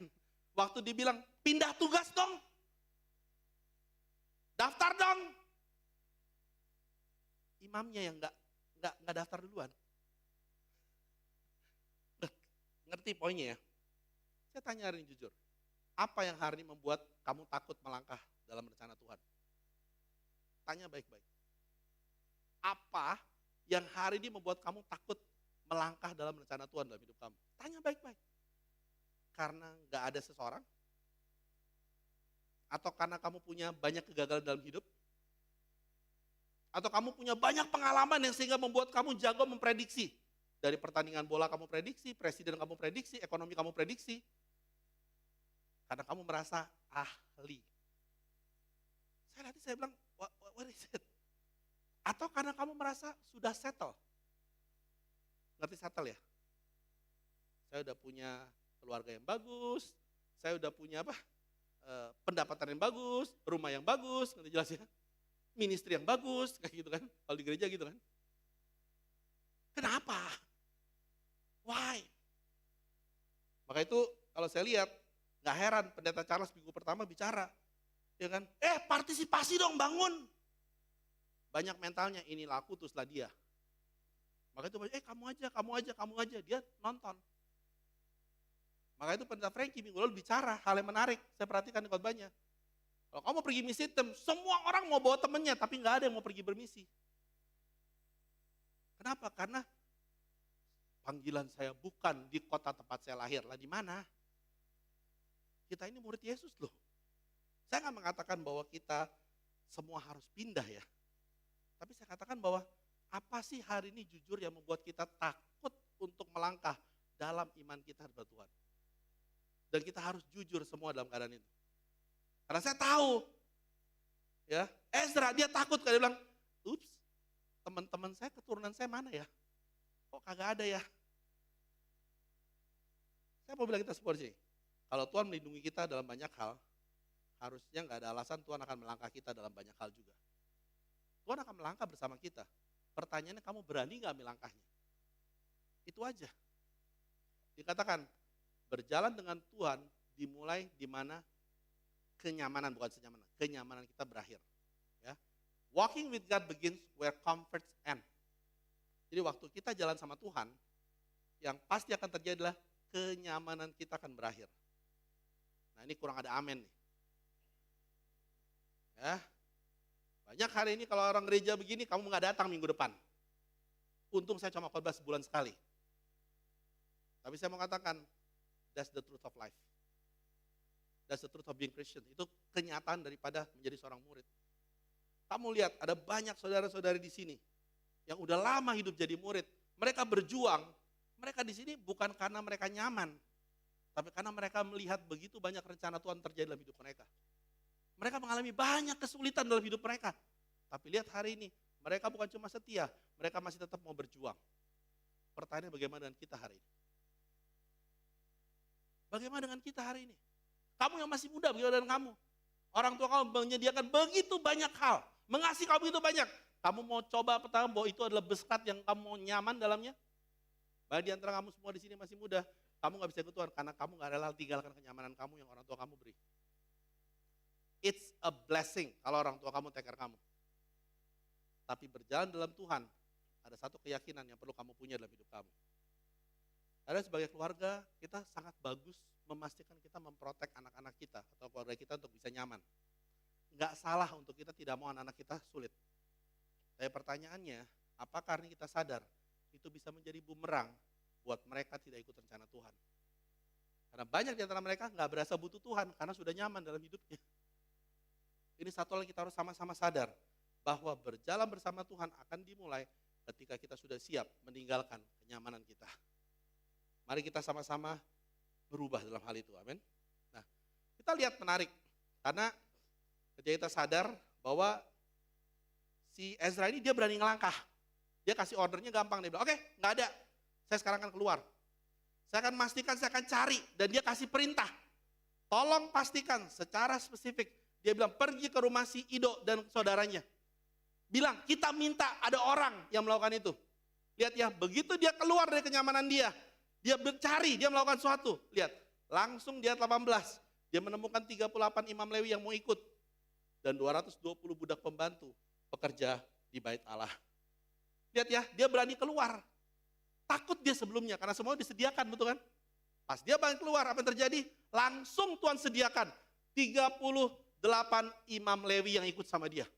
Waktu dibilang pindah tugas dong, daftar dong, imamnya yang nggak daftar duluan. Ngerti poinnya ya? Saya tanya hari ini jujur, apa yang hari ini membuat kamu takut melangkah dalam rencana Tuhan? Tanya baik-baik. Apa yang hari ini membuat kamu takut melangkah dalam rencana Tuhan dalam hidup kamu? Tanya baik-baik. Karena nggak ada seseorang? Atau karena kamu punya banyak kegagalan dalam hidup? Atau kamu punya banyak pengalaman yang sehingga membuat kamu jago memprediksi? Dari pertandingan bola kamu prediksi, presiden kamu prediksi, ekonomi kamu prediksi. Karena kamu merasa ahli. Saya bilang, what is it? Atau karena kamu merasa sudah settle. Ngerti settle ya? Saya udah punya keluarga yang bagus, saya udah punya pendapatan yang bagus, rumah yang bagus, ngerti jelas ya? Ministry yang bagus, kayak gitu kan, kalau di gereja gitu kan. Kenapa? Why? Maka itu kalau saya lihat, gak heran pendeta Charles minggu pertama bicara, ya kan? Partisipasi dong, bangun. Banyak mentalnya, inilah aku, teruslah dia. Maka itu kamu aja, dia nonton. Maka itu pendeta Frankie minggu lalu bicara hal yang menarik, saya perhatikan di khotbahnya. Kalau kamu pergi misi tim, semua orang mau bawa temennya, tapi gak ada yang mau pergi bermisi. Kenapa? Karena panggilan saya bukan di kota tempat saya lahir, lah di mana? Kita ini murid Yesus loh. Saya gak mengatakan bahwa kita semua harus pindah ya. Tapi saya katakan bahwa apa sih hari ini jujur yang membuat kita takut untuk melangkah dalam iman kita kepada Tuhan. Dan kita harus jujur semua dalam keadaan itu. Karena saya tahu, ya Ezra dia takut karena dia bilang, ups, teman-teman saya, keturunan saya mana ya? Kok kagak ada ya? Saya mau bilang kita semua di sini, kalau Tuhan melindungi kita dalam banyak hal, harusnya nggak ada alasan Tuhan akan melangkah kita dalam banyak hal juga. Tuhan akan melangkah bersama kita. Pertanyaannya kamu berani nggak melangkahnya? Itu aja. Dikatakan berjalan dengan Tuhan dimulai di mana kenyamanan, bukan senyamanan, kenyamanan kita berakhir. Ya. Walking with God begins where comforts end. Jadi waktu kita jalan sama Tuhan, yang pasti akan terjadi adalah kenyamanan kita akan berakhir. Nah ini kurang ada amin nih. Ya, banyak hari ini kalau orang gereja begini, kamu nggak datang minggu depan. Untung saya cuma khotbah sebulan sekali. Tapi saya mau katakan, that's the truth of life. That's the truth of being Christian. Itu kenyataan daripada menjadi seorang murid. Kamu lihat ada banyak saudara-saudari di sini yang udah lama hidup jadi murid. Mereka berjuang. Mereka di sini bukan karena mereka nyaman, tapi karena mereka melihat begitu banyak rencana Tuhan terjadi dalam hidup mereka. Mereka mengalami banyak kesulitan dalam hidup mereka. Tapi lihat hari ini, mereka bukan cuma setia, mereka masih tetap mau berjuang. Pertanyaannya bagaimana dengan kita hari ini? Bagaimana dengan kita hari ini? Kamu yang masih muda, bagaimana dengan kamu? Orang tua kamu menyediakan begitu banyak hal, mengasihi kamu begitu banyak. Kamu mau coba pertama bahwa itu adalah berkat yang kamu nyaman dalamnya? Banyak di antara kamu semua di sini masih muda, kamu gak bisa ikut Tuhan karena kamu gak rela tinggalkan kenyamanan kamu yang orang tua kamu beri. It's a blessing kalau orang tua kamu take care kamu. Tapi berjalan dalam Tuhan, ada satu keyakinan yang perlu kamu punya dalam hidup kamu. Ada sebagai keluarga, kita sangat bagus memastikan kita memprotek anak-anak kita atau keluarga kita untuk bisa nyaman. Nggak salah untuk kita tidak mau anak-anak kita sulit. Tapi pertanyaannya, apakah ini kita sadar itu bisa menjadi bumerang buat mereka tidak ikut rencana Tuhan. Karena banyak di antara mereka nggak berasa butuh Tuhan karena sudah nyaman dalam hidupnya. Ini satu hal yang kita harus sama-sama sadar, bahwa berjalan bersama Tuhan akan dimulai ketika kita sudah siap meninggalkan kenyamanan kita. Mari kita sama-sama berubah dalam hal itu, amin. Nah, kita lihat menarik, karena ketika kita sadar bahwa si Ezra ini dia berani ngelangkah. Dia kasih ordernya gampang, dia bilang, oke, nggak ada, saya sekarang akan keluar. Saya akan pastikan, saya akan cari, dan dia kasih perintah. Tolong pastikan secara spesifik. Dia bilang, pergi ke rumah si Ido dan saudaranya. Bilang, kita minta ada orang yang melakukan itu. Lihat ya, begitu dia keluar dari kenyamanan dia mencari, dia melakukan sesuatu. Lihat, langsung di ayat 18, dia menemukan 38 imam Lewi yang mau ikut. Dan 220 budak pembantu pekerja di bait Allah. Lihat ya, dia berani keluar. Takut dia sebelumnya, karena semua disediakan, betul kan? Pas dia berani keluar, apa yang terjadi? Langsung Tuhan sediakan 38 imam Lewi yang ikut sama dia.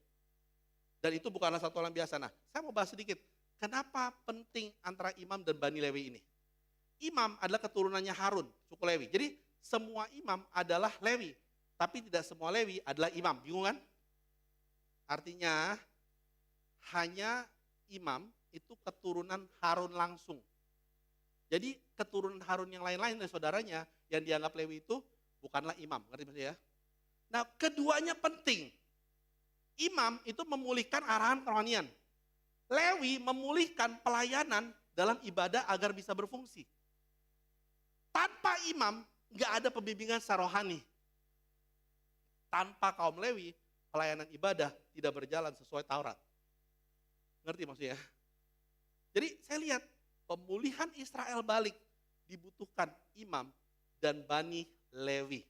Dan itu bukanlah satu orang biasa. Nah, saya mau bahas sedikit. Kenapa penting antara imam dan Bani Lewi ini? Imam adalah keturunannya Harun, suku Lewi. Jadi semua imam adalah Lewi. Tapi tidak semua Lewi adalah imam. Bingung kan? Artinya hanya imam itu keturunan Harun langsung. Jadi keturunan Harun yang lain-lain dari saudaranya yang dianggap Lewi itu bukanlah imam. Ngerti maksudnya ya? Nah, keduanya penting. Imam itu memulihkan arahan kerohanian. Lewi memulihkan pelayanan dalam ibadah agar bisa berfungsi. Tanpa imam, nggak ada pembimbingan secara rohani. Tanpa kaum Lewi, pelayanan ibadah tidak berjalan sesuai Taurat. Ngerti maksudnya? Jadi saya lihat pemulihan Israel balik dibutuhkan imam dan Bani Lewi.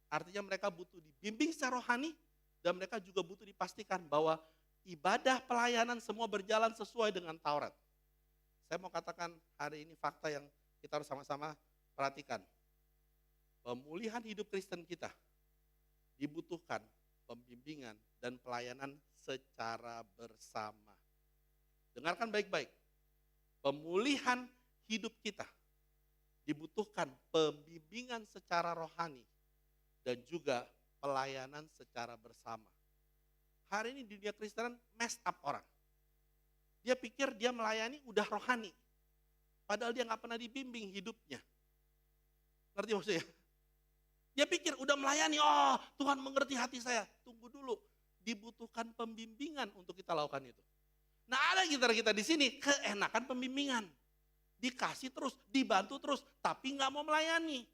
Artinya mereka butuh dibimbing secara rohani dan mereka juga butuh dipastikan bahwa ibadah pelayanan semua berjalan sesuai dengan Taurat. Saya mau katakan hari ini fakta yang kita harus sama-sama perhatikan. Pemulihan hidup Kristen kita dibutuhkan pembimbingan dan pelayanan secara bersama. Dengarkan baik-baik. Pemulihan hidup kita dibutuhkan pembimbingan secara rohani dan juga pelayanan secara bersama. Hari ini di dunia Kristen messed up orang. Dia pikir dia melayani udah rohani. Padahal dia gak pernah dibimbing hidupnya. Ngerti maksudnya? Dia pikir udah melayani, oh Tuhan mengerti hati saya. Tunggu dulu, dibutuhkan pembimbingan untuk kita lakukan itu. Nah ada kita di sini keenakan pembimbingan. Dikasih terus, dibantu terus, tapi gak mau melayani.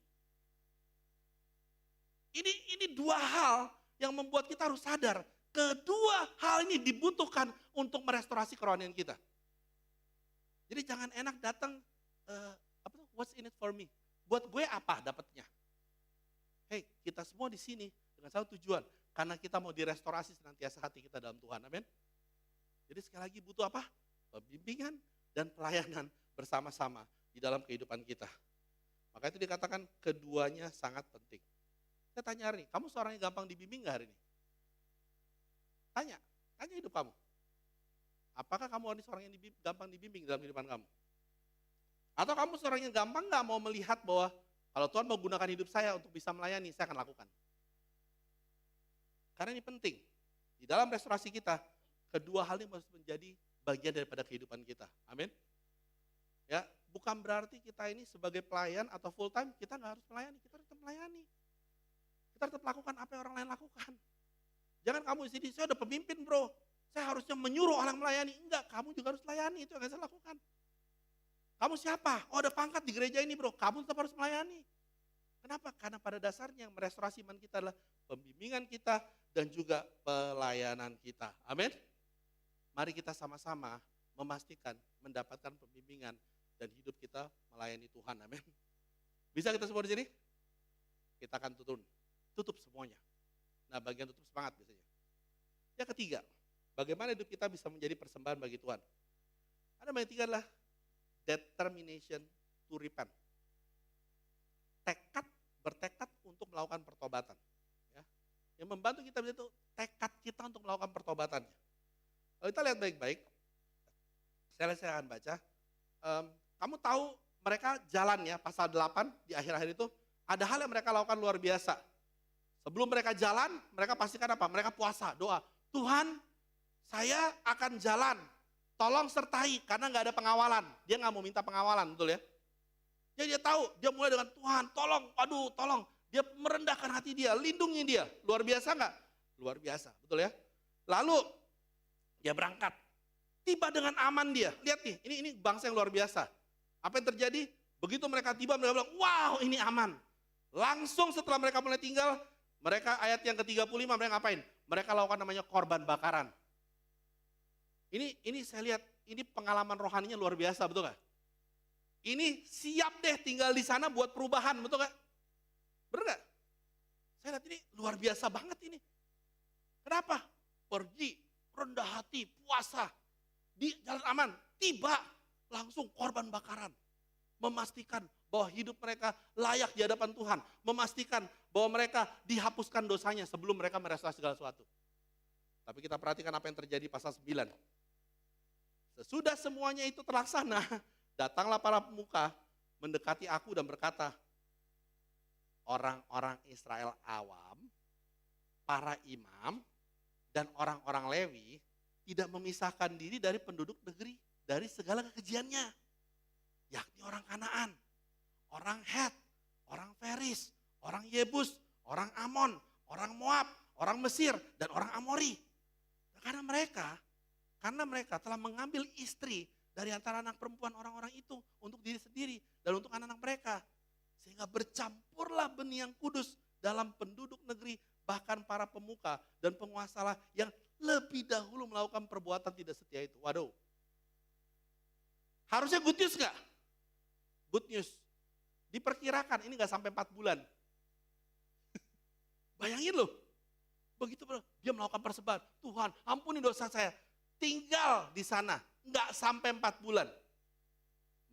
Ini dua hal yang membuat kita harus sadar. Kedua hal ini dibutuhkan untuk merestorasi kerohanian kita. Jadi jangan enak datang, what's in it for me? Buat gue apa dapatnya? Hey, kita semua di sini dengan satu tujuan. Karena kita mau direstorasi senantiasa hati kita dalam Tuhan, amin. Jadi sekali lagi butuh apa? pembimbingan dan pelayanan bersama-sama di dalam kehidupan kita. Maka itu dikatakan keduanya sangat penting. Saya tanya hari ini, kamu seorang yang gampang dibimbing gak hari ini? Tanya hidup kamu. Apakah kamu seorang yang gampang dibimbing dalam kehidupan kamu? Atau kamu seorang yang gampang gak mau melihat bahwa kalau Tuhan mau gunakan hidup saya untuk bisa melayani, saya akan lakukan. Karena ini penting. Di dalam restorasi kita, kedua hal ini harus menjadi bagian daripada kehidupan kita. Amin. Ya, bukan berarti kita ini sebagai pelayan atau full time kita nggak harus melayani, kita tetap melayani. Kita tetap lakukan apa yang orang lain lakukan. Jangan kamu di sini, saya udah pemimpin bro, saya harusnya menyuruh orang melayani. Enggak, kamu juga harus melayani, itu yang saya lakukan. Kamu siapa? Oh ada pangkat di gereja ini bro, kamu tetap harus melayani. Kenapa? Karena pada dasarnya yang merestorasi iman kita adalah pembimbingan kita dan juga pelayanan kita. Amin. Mari kita sama-sama memastikan mendapatkan pembimbingan dan hidup kita melayani Tuhan. Amin. Bisa kita semua di sini? Kita akan tutup semuanya. Nah, bagian tutup semangat biasanya. Yang ketiga, bagaimana hidup kita bisa menjadi persembahan bagi Tuhan? Ada yang ketiga adalah determination to repent. Bertekad untuk melakukan pertobatan. Ya. Yang membantu kita itu tekad kita untuk melakukan pertobatannya. Kalau kita lihat baik-baik, saya akan baca. Kamu tahu mereka jalan ya, pasal 8 di akhir-akhir itu, ada hal yang mereka lakukan luar biasa. Sebelum mereka jalan, mereka pastikan apa? Mereka puasa, doa. Tuhan, saya akan jalan, tolong sertai, karena nggak ada pengawalan. Dia nggak mau minta pengawalan, betul ya? Jadi dia tahu, dia mulai dengan Tuhan, tolong. Dia merendahkan hati dia, lindungi dia. Luar biasa nggak? Luar biasa, betul ya? Lalu dia berangkat, tiba dengan aman dia. Lihat nih, ini bangsa yang luar biasa. Apa yang terjadi? Begitu mereka tiba, mereka bilang, wow ini aman. Langsung setelah mereka mulai tinggal, mereka ayat yang ke-35 mereka ngapain? Mereka lakukan namanya korban bakaran. Ini saya lihat, ini pengalaman rohaninya luar biasa, betul gak? Ini siap deh tinggal di sana buat perubahan, betul gak? Bener gak? Saya lihat ini luar biasa banget ini. Kenapa? Pergi, rendah hati, puasa, di jalan aman, tiba langsung korban bakaran. Memastikan bahwa hidup mereka layak di hadapan Tuhan. Memastikan bahwa mereka dihapuskan dosanya sebelum mereka merestorasi segala sesuatu. Tapi kita perhatikan apa yang terjadi pasal 9. Sesudah semuanya itu terlaksana, datanglah para pemuka mendekati aku dan berkata, orang-orang Israel awam, para imam, dan orang-orang Lewi tidak memisahkan diri dari penduduk negeri, dari segala kekejiannya. Yakni orang Kanaan, orang Het, orang Feris, orang Yebus, orang Amon, orang Moab, orang Mesir, dan orang Amori. Karena mereka telah mengambil istri dari antara anak perempuan orang-orang itu untuk diri sendiri dan untuk anak-anak mereka. Sehingga bercampurlah benih yang kudus dalam penduduk negeri, bahkan para pemuka dan penguasalah yang lebih dahulu melakukan perbuatan tidak setia itu. Waduh. Harusnya good news gak? Good news. Diperkirakan ini gak sampai 4 bulan. Bayangin loh. Begitu dia melakukan persembahan. Tuhan ampuni dosa saya. Tinggal di sana. Gak sampai 4 bulan.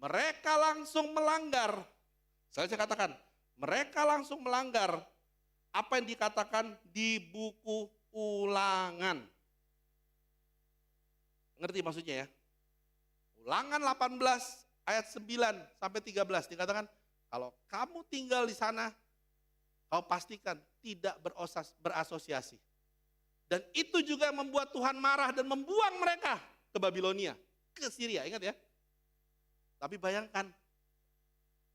Mereka langsung melanggar. Saya katakan. Mereka langsung melanggar apa yang dikatakan di buku Ulangan. Ngerti maksudnya ya? Ulangan 18 ayat 9 sampai 13 dikatakan, kalau kamu tinggal di sana, kau pastikan tidak berasosiasi. Dan itu juga membuat Tuhan marah dan membuang mereka ke Babilonia, ke Syria, ingat ya. Tapi bayangkan,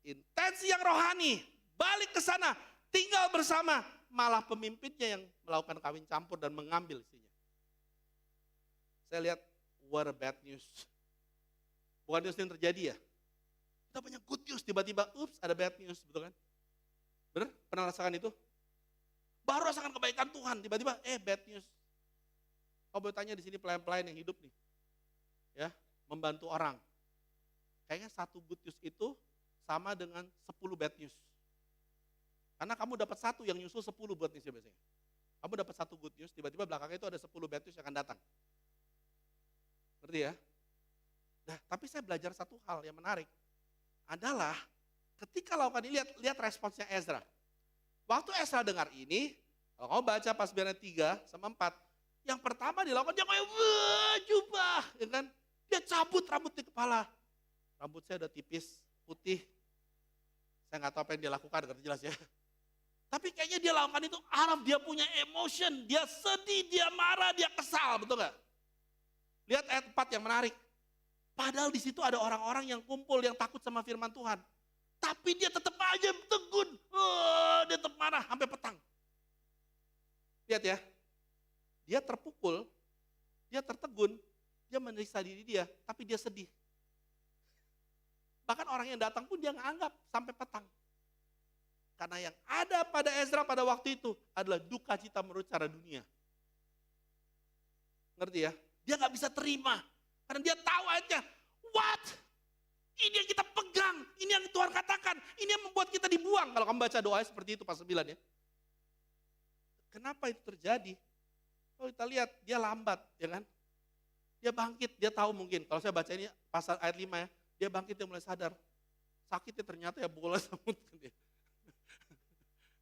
intensi yang rohani, balik ke sana, tinggal bersama, malah pemimpinnya yang melakukan kawin campur dan mengambil istrinya. Saya lihat, what a bad news. Bukan news yang terjadi ya. Kita banyak good news, tiba-tiba ups ada bad news, betul kan? Bener? Pernah rasakan itu? Baru rasakan kebaikan Tuhan, tiba-tiba bad news. Kau boleh tanya di sini pelayan-pelayan yang hidup nih. Ya, membantu orang. Kayaknya satu good news itu sama dengan 10 bad news. Karena kamu dapat satu yang nyusul 10 buat news biasanya. Kamu dapat satu good news, tiba-tiba belakangnya itu ada 10 bad news yang akan datang. Ngerti ya? Nah, tapi saya belajar satu hal yang menarik. Adalah ketika lakukan ini, lihat responsnya Ezra. Waktu Ezra dengar ini, kalau kamu baca pas bilangan 3 sama 4, yang pertama dilakukan dia kayak jubah, ya kan? Dia cabut rambut di kepala. Rambut saya udah tipis, putih. Saya nggak tahu apa yang dia lakukan, ngerti jelas ya. Tapi kayaknya dia lakukan itu dia punya emotion, dia sedih, dia marah, dia kesal, betul nggak? Lihat ayat 4 yang menarik. Padahal di situ ada orang-orang yang kumpul yang takut sama firman Tuhan. Tapi dia tetap aja tegun. Dia tetap marah sampai petang. Lihat ya. Dia terpukul, dia tertegun, dia menyiksa diri dia, tapi dia sedih. Bahkan orang yang datang pun dia nganggap sampai petang. Karena yang ada pada Ezra pada waktu itu adalah duka cita menurut cara dunia. Ngerti ya? Dia gak bisa terima. Karena dia tahu aja, what? Ini yang kita pegang, ini yang Tuhan katakan, ini yang membuat kita dibuang. Kalau kamu baca doa seperti itu pas 9 ya. Kenapa itu terjadi? Kalau kita lihat, dia lambat, ya kan? Dia bangkit, dia tahu mungkin. Kalau saya baca ini pasal ayat 5 ya, dia bangkit, dia mulai sadar. Sakitnya ternyata ya bola semut.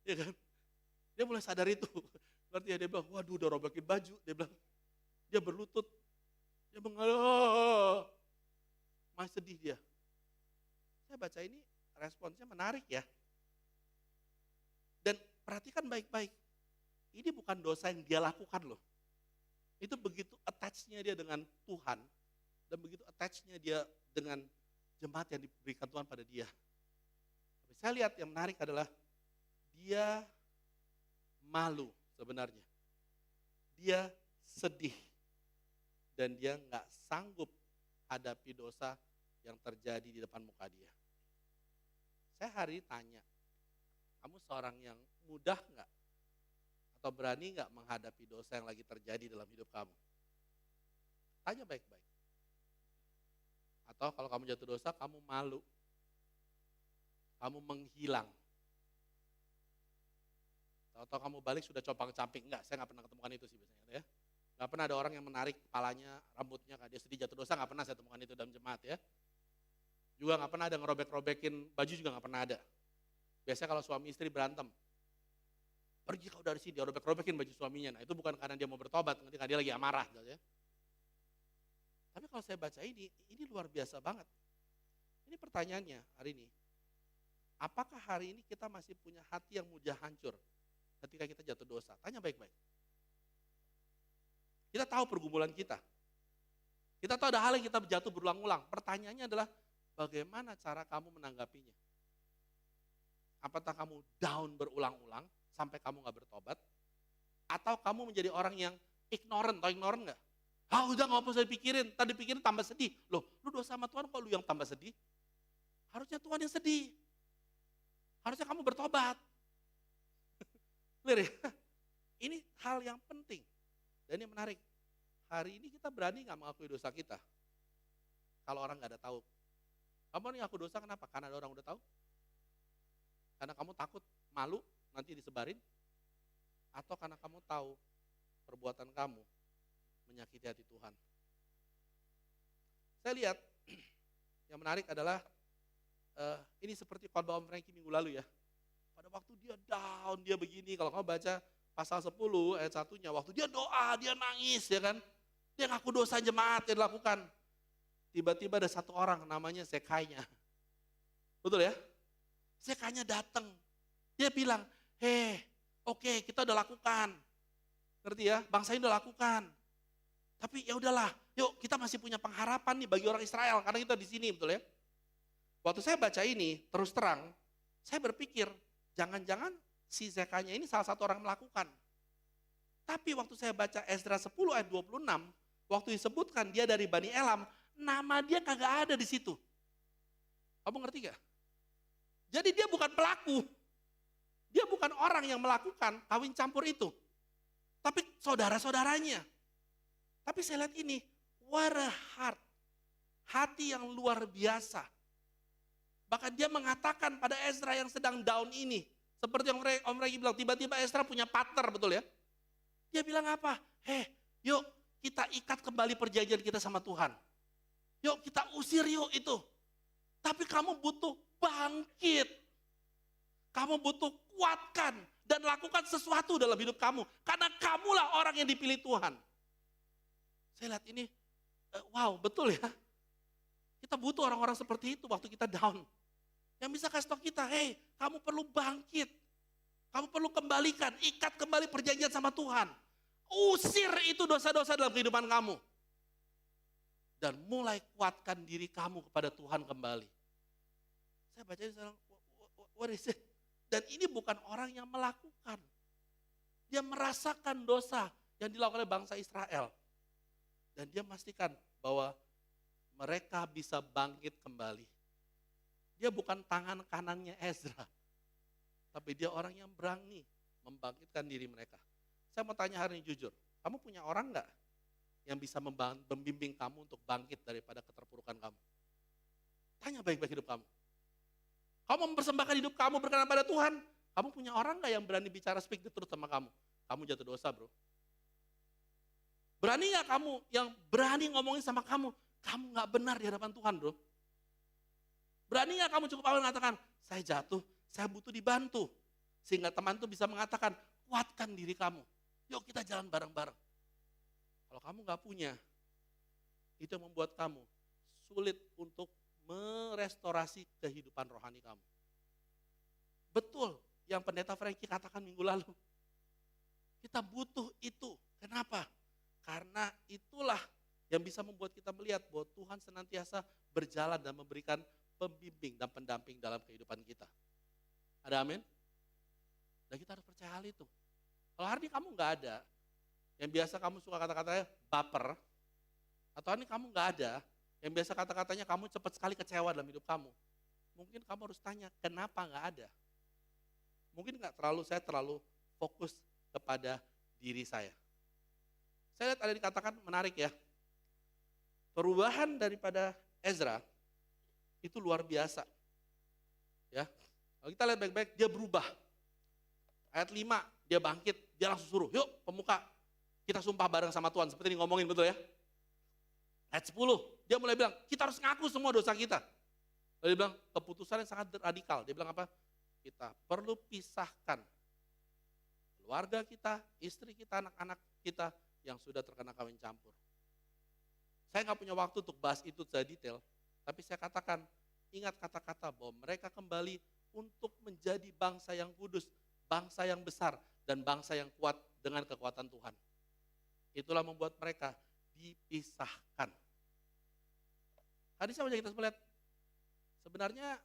Ya kan? Dia mulai sadar itu. Ngerti ya, dia bilang, waduh udah robekin baju. Dia bilang, dia berlutut. Dia mengeluh. Masih sedih dia. Saya baca ini responsnya menarik ya. Dan perhatikan baik-baik. Ini bukan dosa yang dia lakukan loh. Itu begitu attach-nya dia dengan Tuhan. Dan begitu attach-nya dia dengan jemaat yang diberikan Tuhan pada dia. Tapi saya lihat yang menarik adalah dia malu sebenarnya. Dia sedih. Dan dia nggak sanggup hadapi dosa yang terjadi di depan muka dia. Saya hari ini tanya, kamu seorang yang mudah nggak? Atau berani nggak menghadapi dosa yang lagi terjadi dalam hidup kamu? Tanya baik-baik. Atau kalau kamu jatuh dosa, kamu malu. Kamu menghilang. Atau kamu balik sudah compang-camping. Enggak, saya nggak pernah ketemukan itu sih biasanya ya. Gak pernah ada orang yang menarik kepalanya, rambutnya, dia sedih jatuh dosa, gak pernah saya temukan itu dalam jemaat ya. Juga gak pernah ada ngerobek-robekin baju, juga gak pernah ada. Biasanya kalau suami istri berantem, pergi kau dari sini, dia robek-robekin baju suaminya. Nah itu bukan karena dia mau bertobat, nanti karena dia lagi amarah. Gitu ya. Tapi kalau saya baca ini luar biasa banget. Ini pertanyaannya hari ini. Apakah hari ini kita masih punya hati yang mudah hancur ketika kita jatuh dosa? Tanya baik-baik. Kita tahu pergumulan kita. Kita tahu ada hal yang kita jatuh berulang-ulang. Pertanyaannya adalah bagaimana cara kamu menanggapinya? Apakah kamu down berulang-ulang sampai kamu gak bertobat? Atau kamu menjadi orang yang ignorant, tahu ignorant gak? Udah gak usah dipikirin, tadi pikirin tambah sedih. Loh, lu dosa sama Tuhan kok lu yang tambah sedih? Harusnya Tuhan yang sedih. Harusnya kamu bertobat. Clear ya? Ini hal yang penting. Dan ini menarik, hari ini kita berani gak mengakui dosa kita? Kalau orang gak ada tahu. Kamu nih ngaku dosa kenapa? Karena ada orang udah tahu? Karena kamu takut, malu, nanti disebarin? Atau karena kamu tahu perbuatan kamu menyakiti hati Tuhan? Saya lihat, yang menarik adalah, ini seperti khotbah Om Frankie minggu lalu ya. Pada waktu dia down, dia begini, kalau kamu baca, pasal 10 ayat 1-nya, waktu dia doa, dia nangis ya kan. Dia ngaku dosa jemaat yang dilakukan. Tiba-tiba ada satu orang namanya Zekainya. Betul ya? Zekainya datang. Dia bilang, oke, kita udah lakukan. Ngerti ya? Bangsa ini udah lakukan. Tapi ya udahlah, yuk kita masih punya pengharapan nih bagi orang Israel karena kita di sini, betul ya? Waktu saya baca ini, terus terang, saya berpikir, jangan-jangan si Zekainya ini salah satu orang melakukan. Tapi waktu saya baca Ezra 10 ayat 26, waktu disebutkan dia dari Bani Elam, nama dia kagak ada di situ. Kamu ngerti gak? Jadi dia bukan pelaku. Dia bukan orang yang melakukan kawin campur itu. Tapi saudara-saudaranya. Tapi saya lihat ini, what a heart. Hati yang luar biasa. Bahkan dia mengatakan pada Ezra yang sedang down ini, seperti yang Om Regi bilang, tiba-tiba Ezra punya partner, betul ya? Dia bilang apa? Yuk kita ikat kembali perjanjian kita sama Tuhan. Yuk kita usir yuk itu. Tapi kamu butuh bangkit. Kamu butuh kuatkan dan lakukan sesuatu dalam hidup kamu. Karena kamulah orang yang dipilih Tuhan. Saya lihat ini, wow betul ya. Kita butuh orang-orang seperti itu waktu kita down. Yang bisa kasih tahu kita, hey kamu perlu bangkit. Kamu perlu kembalikan, ikat kembali perjanjian sama Tuhan. Usir itu dosa-dosa dalam kehidupan kamu. Dan mulai kuatkan diri kamu kepada Tuhan kembali. Saya baca ini sekarang, what is it? Dan ini bukan orang yang melakukan. Dia merasakan dosa yang dilakukan oleh bangsa Israel. Dan dia memastikan bahwa mereka bisa bangkit kembali. Dia bukan tangan kanannya Ezra. Tapi dia orang yang berani membangkitkan diri mereka. Saya mau tanya hari ini jujur, kamu punya orang enggak yang bisa membimbing kamu untuk bangkit daripada keterpurukan kamu? Tanya baik-baik hidup kamu. Kamu mempersembahkan hidup kamu berkenan pada Tuhan. Kamu punya orang enggak yang berani bicara speak the truth sama kamu? Kamu jatuh dosa bro. Berani enggak kamu yang berani ngomongin sama kamu? Kamu enggak benar di hadapan Tuhan bro. Berani enggak kamu cukup awal mengatakan, saya jatuh, saya butuh dibantu. Sehingga teman itu bisa mengatakan, kuatkan diri kamu. Yuk kita jalan bareng-bareng. Kalau kamu gak punya, itu yang membuat kamu sulit untuk merestorasi kehidupan rohani kamu. Betul yang pendeta Frankie katakan minggu lalu. Kita butuh itu. Kenapa? Karena itulah yang bisa membuat kita melihat bahwa Tuhan senantiasa berjalan dan memberikan pembimbing dan pendamping dalam kehidupan kita. Ada amin? Dan kita harus percaya hal itu. Kalau hari ini kamu gak ada, yang biasa kamu suka kata-katanya baper, atau hari ini kamu gak ada, yang biasa kata-katanya kamu cepat sekali kecewa dalam hidup kamu, mungkin kamu harus tanya, kenapa gak ada? Mungkin saya terlalu fokus kepada diri saya. Saya lihat ada dikatakan menarik ya, perubahan daripada Ezra, itu luar biasa. Ya, kalau kita lihat baik-baik, dia berubah. Ayat 5, dia bangkit, dia langsung suruh, yuk pemuka, kita sumpah bareng sama Tuhan. Seperti ini ngomongin betul ya. Ayat 10, dia mulai bilang, kita harus ngaku semua dosa kita. Lalu dia bilang, keputusan yang sangat radikal. Dia bilang apa? Kita perlu pisahkan keluarga kita, istri kita, anak-anak kita yang sudah terkena kawin campur. Saya gak punya waktu untuk bahas itu secara detail, tapi saya katakan, ingat kata-kata bahwa mereka kembali untuk menjadi bangsa yang kudus, bangsa yang besar, dan bangsa yang kuat dengan kekuatan Tuhan. Itulah membuat mereka dipisahkan. Tadi saya mau kita melihat, sebenarnya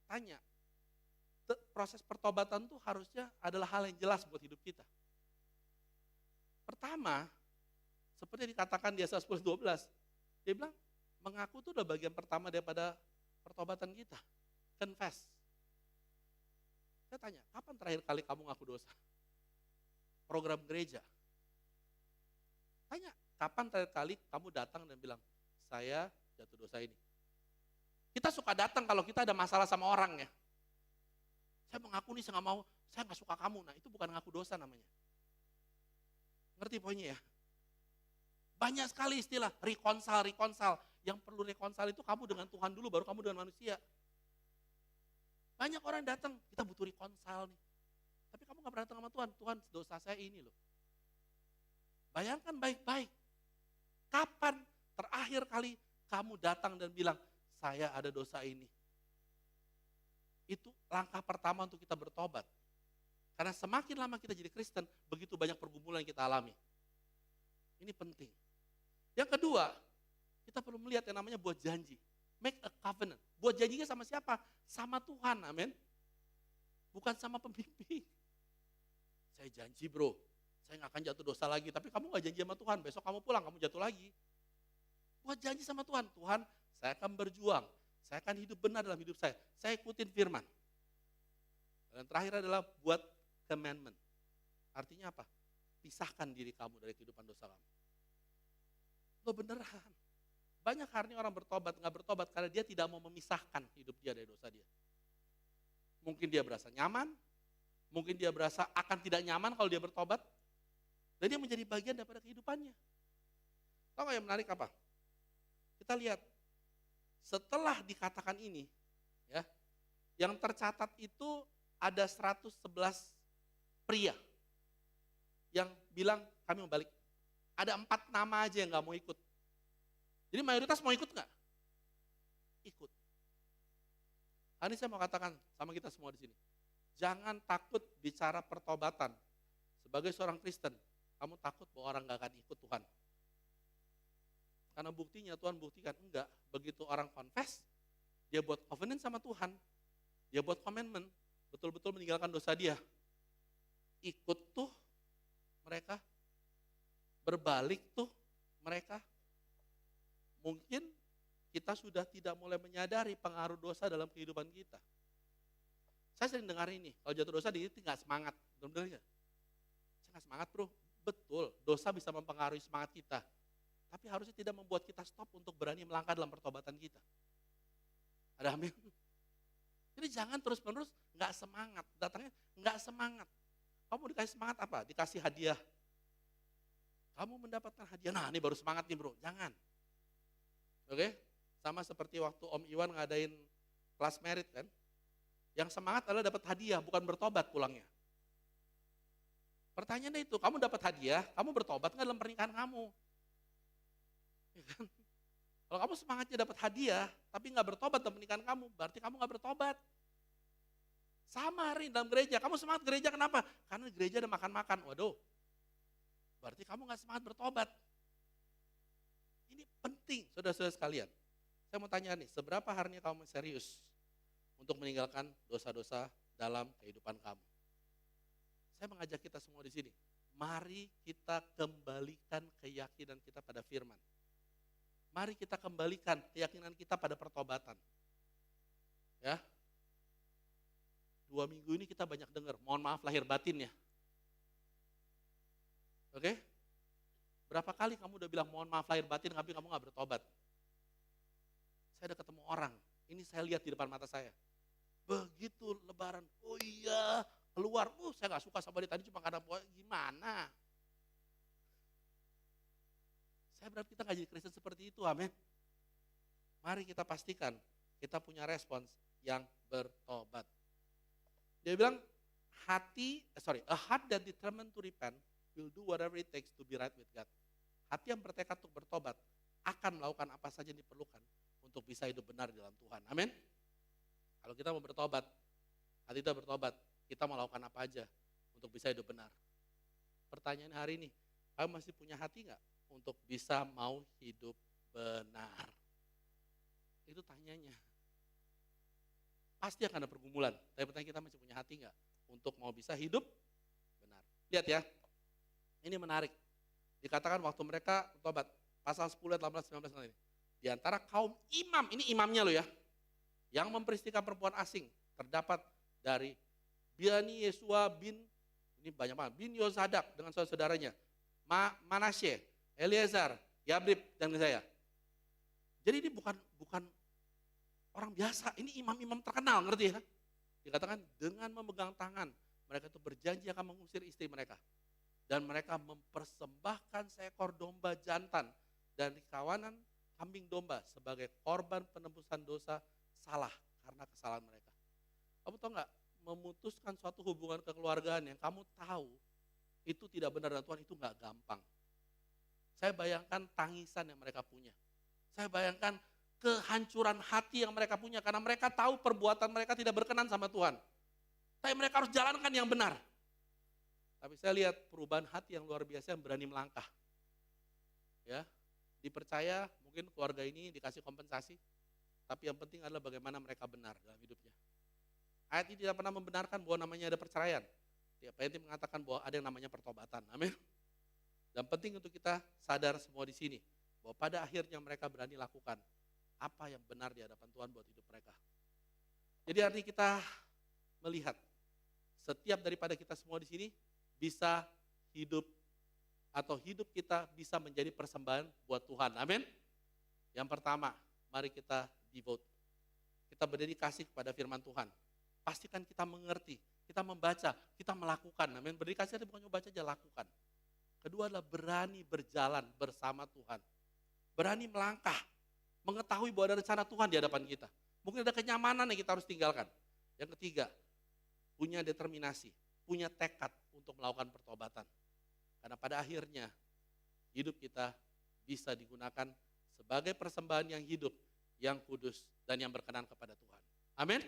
tanya, proses pertobatan itu harusnya adalah hal yang jelas buat hidup kita. Pertama, seperti dikatakan di Yesaya 10:12, dia bilang, mengaku itu adalah bagian pertama daripada pertobatan kita. Confess. Saya tanya, kapan terakhir kali kamu ngaku dosa? Program gereja. Tanya, kapan terakhir kali kamu datang dan bilang, saya jatuh dosa ini. Kita suka datang kalau kita ada masalah sama orang ya. Saya mengaku nih, saya nggak mau, saya nggak suka kamu. Nah itu bukan ngaku dosa namanya. Ngerti poinnya ya? Banyak sekali istilah reconcile. Yang perlu reconcile itu kamu dengan Tuhan dulu, baru kamu dengan manusia. Banyak orang datang, kita butuh reconcile nih. Tapi kamu gak pernah datang sama Tuhan, Tuhan dosa saya ini loh. Bayangkan baik-baik, kapan terakhir kali kamu datang dan bilang, saya ada dosa ini. Itu langkah pertama untuk kita bertobat. Karena semakin lama kita jadi Kristen, begitu banyak pergumulan yang kita alami. Ini penting. Yang kedua, kita perlu melihat yang namanya buat janji. Make a covenant. Buat janjinya sama siapa? Sama Tuhan, amin. Bukan sama pembimbing. Saya janji bro, saya gak akan jatuh dosa lagi. Tapi kamu gak janji sama Tuhan, besok kamu pulang, kamu jatuh lagi. Buat janji sama Tuhan, Tuhan saya akan berjuang. Saya akan hidup benar dalam hidup saya. Saya ikutin firman. Dan terakhir adalah buat commandment. Artinya apa? Pisahkan diri kamu dari kehidupan dosa kamu. Lo beneran. Banyak hari ini orang bertobat, nggak bertobat karena dia tidak mau memisahkan hidup dia dari dosa dia. Mungkin dia berasa nyaman, mungkin dia berasa akan tidak nyaman kalau dia bertobat. Dan dia menjadi bagian daripada kehidupannya. Tahu nggak yang menarik apa? Kita lihat setelah dikatakan ini, ya, yang tercatat itu ada 111 pria yang bilang kami mau balik. Ada 4 nama aja yang gak mau ikut. Jadi mayoritas mau ikut gak? Ikut. Hari ini saya mau katakan sama kita semua di sini. Jangan takut bicara pertobatan. Sebagai seorang Kristen, kamu takut bahwa orang gak akan ikut Tuhan. Karena buktinya Tuhan buktikan, enggak. Begitu orang confess, dia buat covenant sama Tuhan, dia buat commandment, betul-betul meninggalkan dosa dia. Ikut tuh mereka, berbalik tuh mereka. Mungkin kita sudah tidak mulai menyadari pengaruh dosa dalam kehidupan kita. Saya sering dengar ini, kalau jatuh dosa diri nggak semangat. Benar-benar nggak? Saya nggak semangat bro, betul. Dosa bisa mempengaruhi semangat kita. Tapi harusnya tidak membuat kita stop untuk berani melangkah dalam pertobatan kita. Ada amin? Jadi jangan terus-menerus nggak semangat, datangnya nggak semangat. Kamu dikasih semangat apa? Dikasih hadiah. Kamu mendapatkan hadiah, nah ini baru semangat nih bro, jangan. Oke? Sama seperti waktu Om Iwan ngadain kelas merit kan. Yang semangat adalah dapat hadiah, bukan bertobat pulangnya. Pertanyaannya itu, kamu dapat hadiah, kamu bertobat nggak dalam pernikahan kamu? Ya kan? Kalau kamu semangatnya dapat hadiah, tapi nggak bertobat dalam pernikahan kamu, berarti kamu nggak bertobat. Sama hari dalam gereja, kamu semangat gereja kenapa? Karena gereja ada makan-makan, waduh. Berarti kamu nggak semangat bertobat. Ini penting, saudara-saudara sekalian. Saya mau tanya nih, seberapa harinya kamu serius untuk meninggalkan dosa-dosa dalam kehidupan kamu? Saya mengajak kita semua di sini, mari kita kembalikan keyakinan kita pada firman. Mari kita kembalikan keyakinan kita pada pertobatan. Ya. 2 minggu ini kita banyak dengar, mohon maaf lahir batin ya. Oke? Berapa kali kamu udah bilang mohon maaf lahir batin, tapi kamu gak bertobat? Saya udah ketemu orang, ini saya lihat di depan mata saya. Begitu lebaran, oh iya, keluar, saya gak suka sama dia tadi cuma karena gimana? Saya berharap kita gak jadi Kristen seperti itu, amin. Mari kita pastikan kita punya respons yang bertobat. Dia bilang, a heart that determined to repent will do whatever it takes to be right with God. Hati yang bertekad untuk bertobat akan melakukan apa saja yang diperlukan untuk bisa hidup benar di dalam Tuhan. Amin. Kalau kita mau bertobat, hati kita bertobat, kita mau lakukan apa aja untuk bisa hidup benar. Pertanyaan hari ini, kamu masih punya hati nggak untuk bisa mau hidup benar? Itu tanyanya. Pasti akan ada pergumulan, tapi pertanyaan kita masih punya hati nggak untuk mau bisa hidup benar. Lihat ya, ini menarik. Dikatakan waktu mereka bertobat, pasal 10, 18, 19 ini. Di antara kaum imam, ini imamnya loh ya, yang memperistikan perempuan asing, terdapat dari Bani Yesua bin, ini banyak banget, bin Yozadak dengan saudara-saudaranya, Manasye, Eleazar, Yabrib, dan saya. Jadi ini bukan orang biasa, ini imam-imam terkenal, ngerti ya? Dikatakan dengan memegang tangan, mereka itu berjanji akan mengusir istri mereka. Dan mereka mempersembahkan seekor domba jantan dari kawanan kambing domba sebagai korban penebusan dosa salah karena kesalahan mereka. Kamu tahu nggak, memutuskan suatu hubungan kekeluargaan yang kamu tahu itu tidak benar dan Tuhan, itu nggak gampang. Saya bayangkan tangisan yang mereka punya. Saya bayangkan kehancuran hati yang mereka punya karena mereka tahu perbuatan mereka tidak berkenan sama Tuhan. Tapi mereka harus jalankan yang benar. Tapi saya lihat perubahan hati yang luar biasa yang berani melangkah. Ya, dipercaya mungkin keluarga ini dikasih kompensasi, tapi yang penting adalah bagaimana mereka benar dalam hidupnya. Ayat ini tidak pernah membenarkan bahwa namanya ada perceraian. Ayat ini mengatakan bahwa ada yang namanya pertobatan. Amin. Dan penting untuk kita sadar semua di sini bahwa pada akhirnya mereka berani lakukan apa yang benar di hadapan Tuhan buat hidup mereka. Jadi hari ini kita melihat setiap daripada kita semua di sini bisa hidup atau hidup kita bisa menjadi persembahan buat Tuhan. Amin. Yang pertama, mari kita devote. Kita berdedikasi kepada firman Tuhan. Pastikan kita mengerti, kita membaca, kita melakukan. Amin. Berdedikasi itu bukan baca aja, lakukan. Kedua adalah berani berjalan bersama Tuhan. Berani melangkah. mengetahui bahwa ada rencana Tuhan di hadapan kita. Mungkin ada kenyamanan yang kita harus tinggalkan. Yang ketiga, punya determinasi, punya tekad untuk melakukan pertobatan. Karena pada akhirnya hidup kita bisa digunakan sebagai persembahan yang hidup, yang kudus, dan yang berkenan kepada Tuhan. Amin.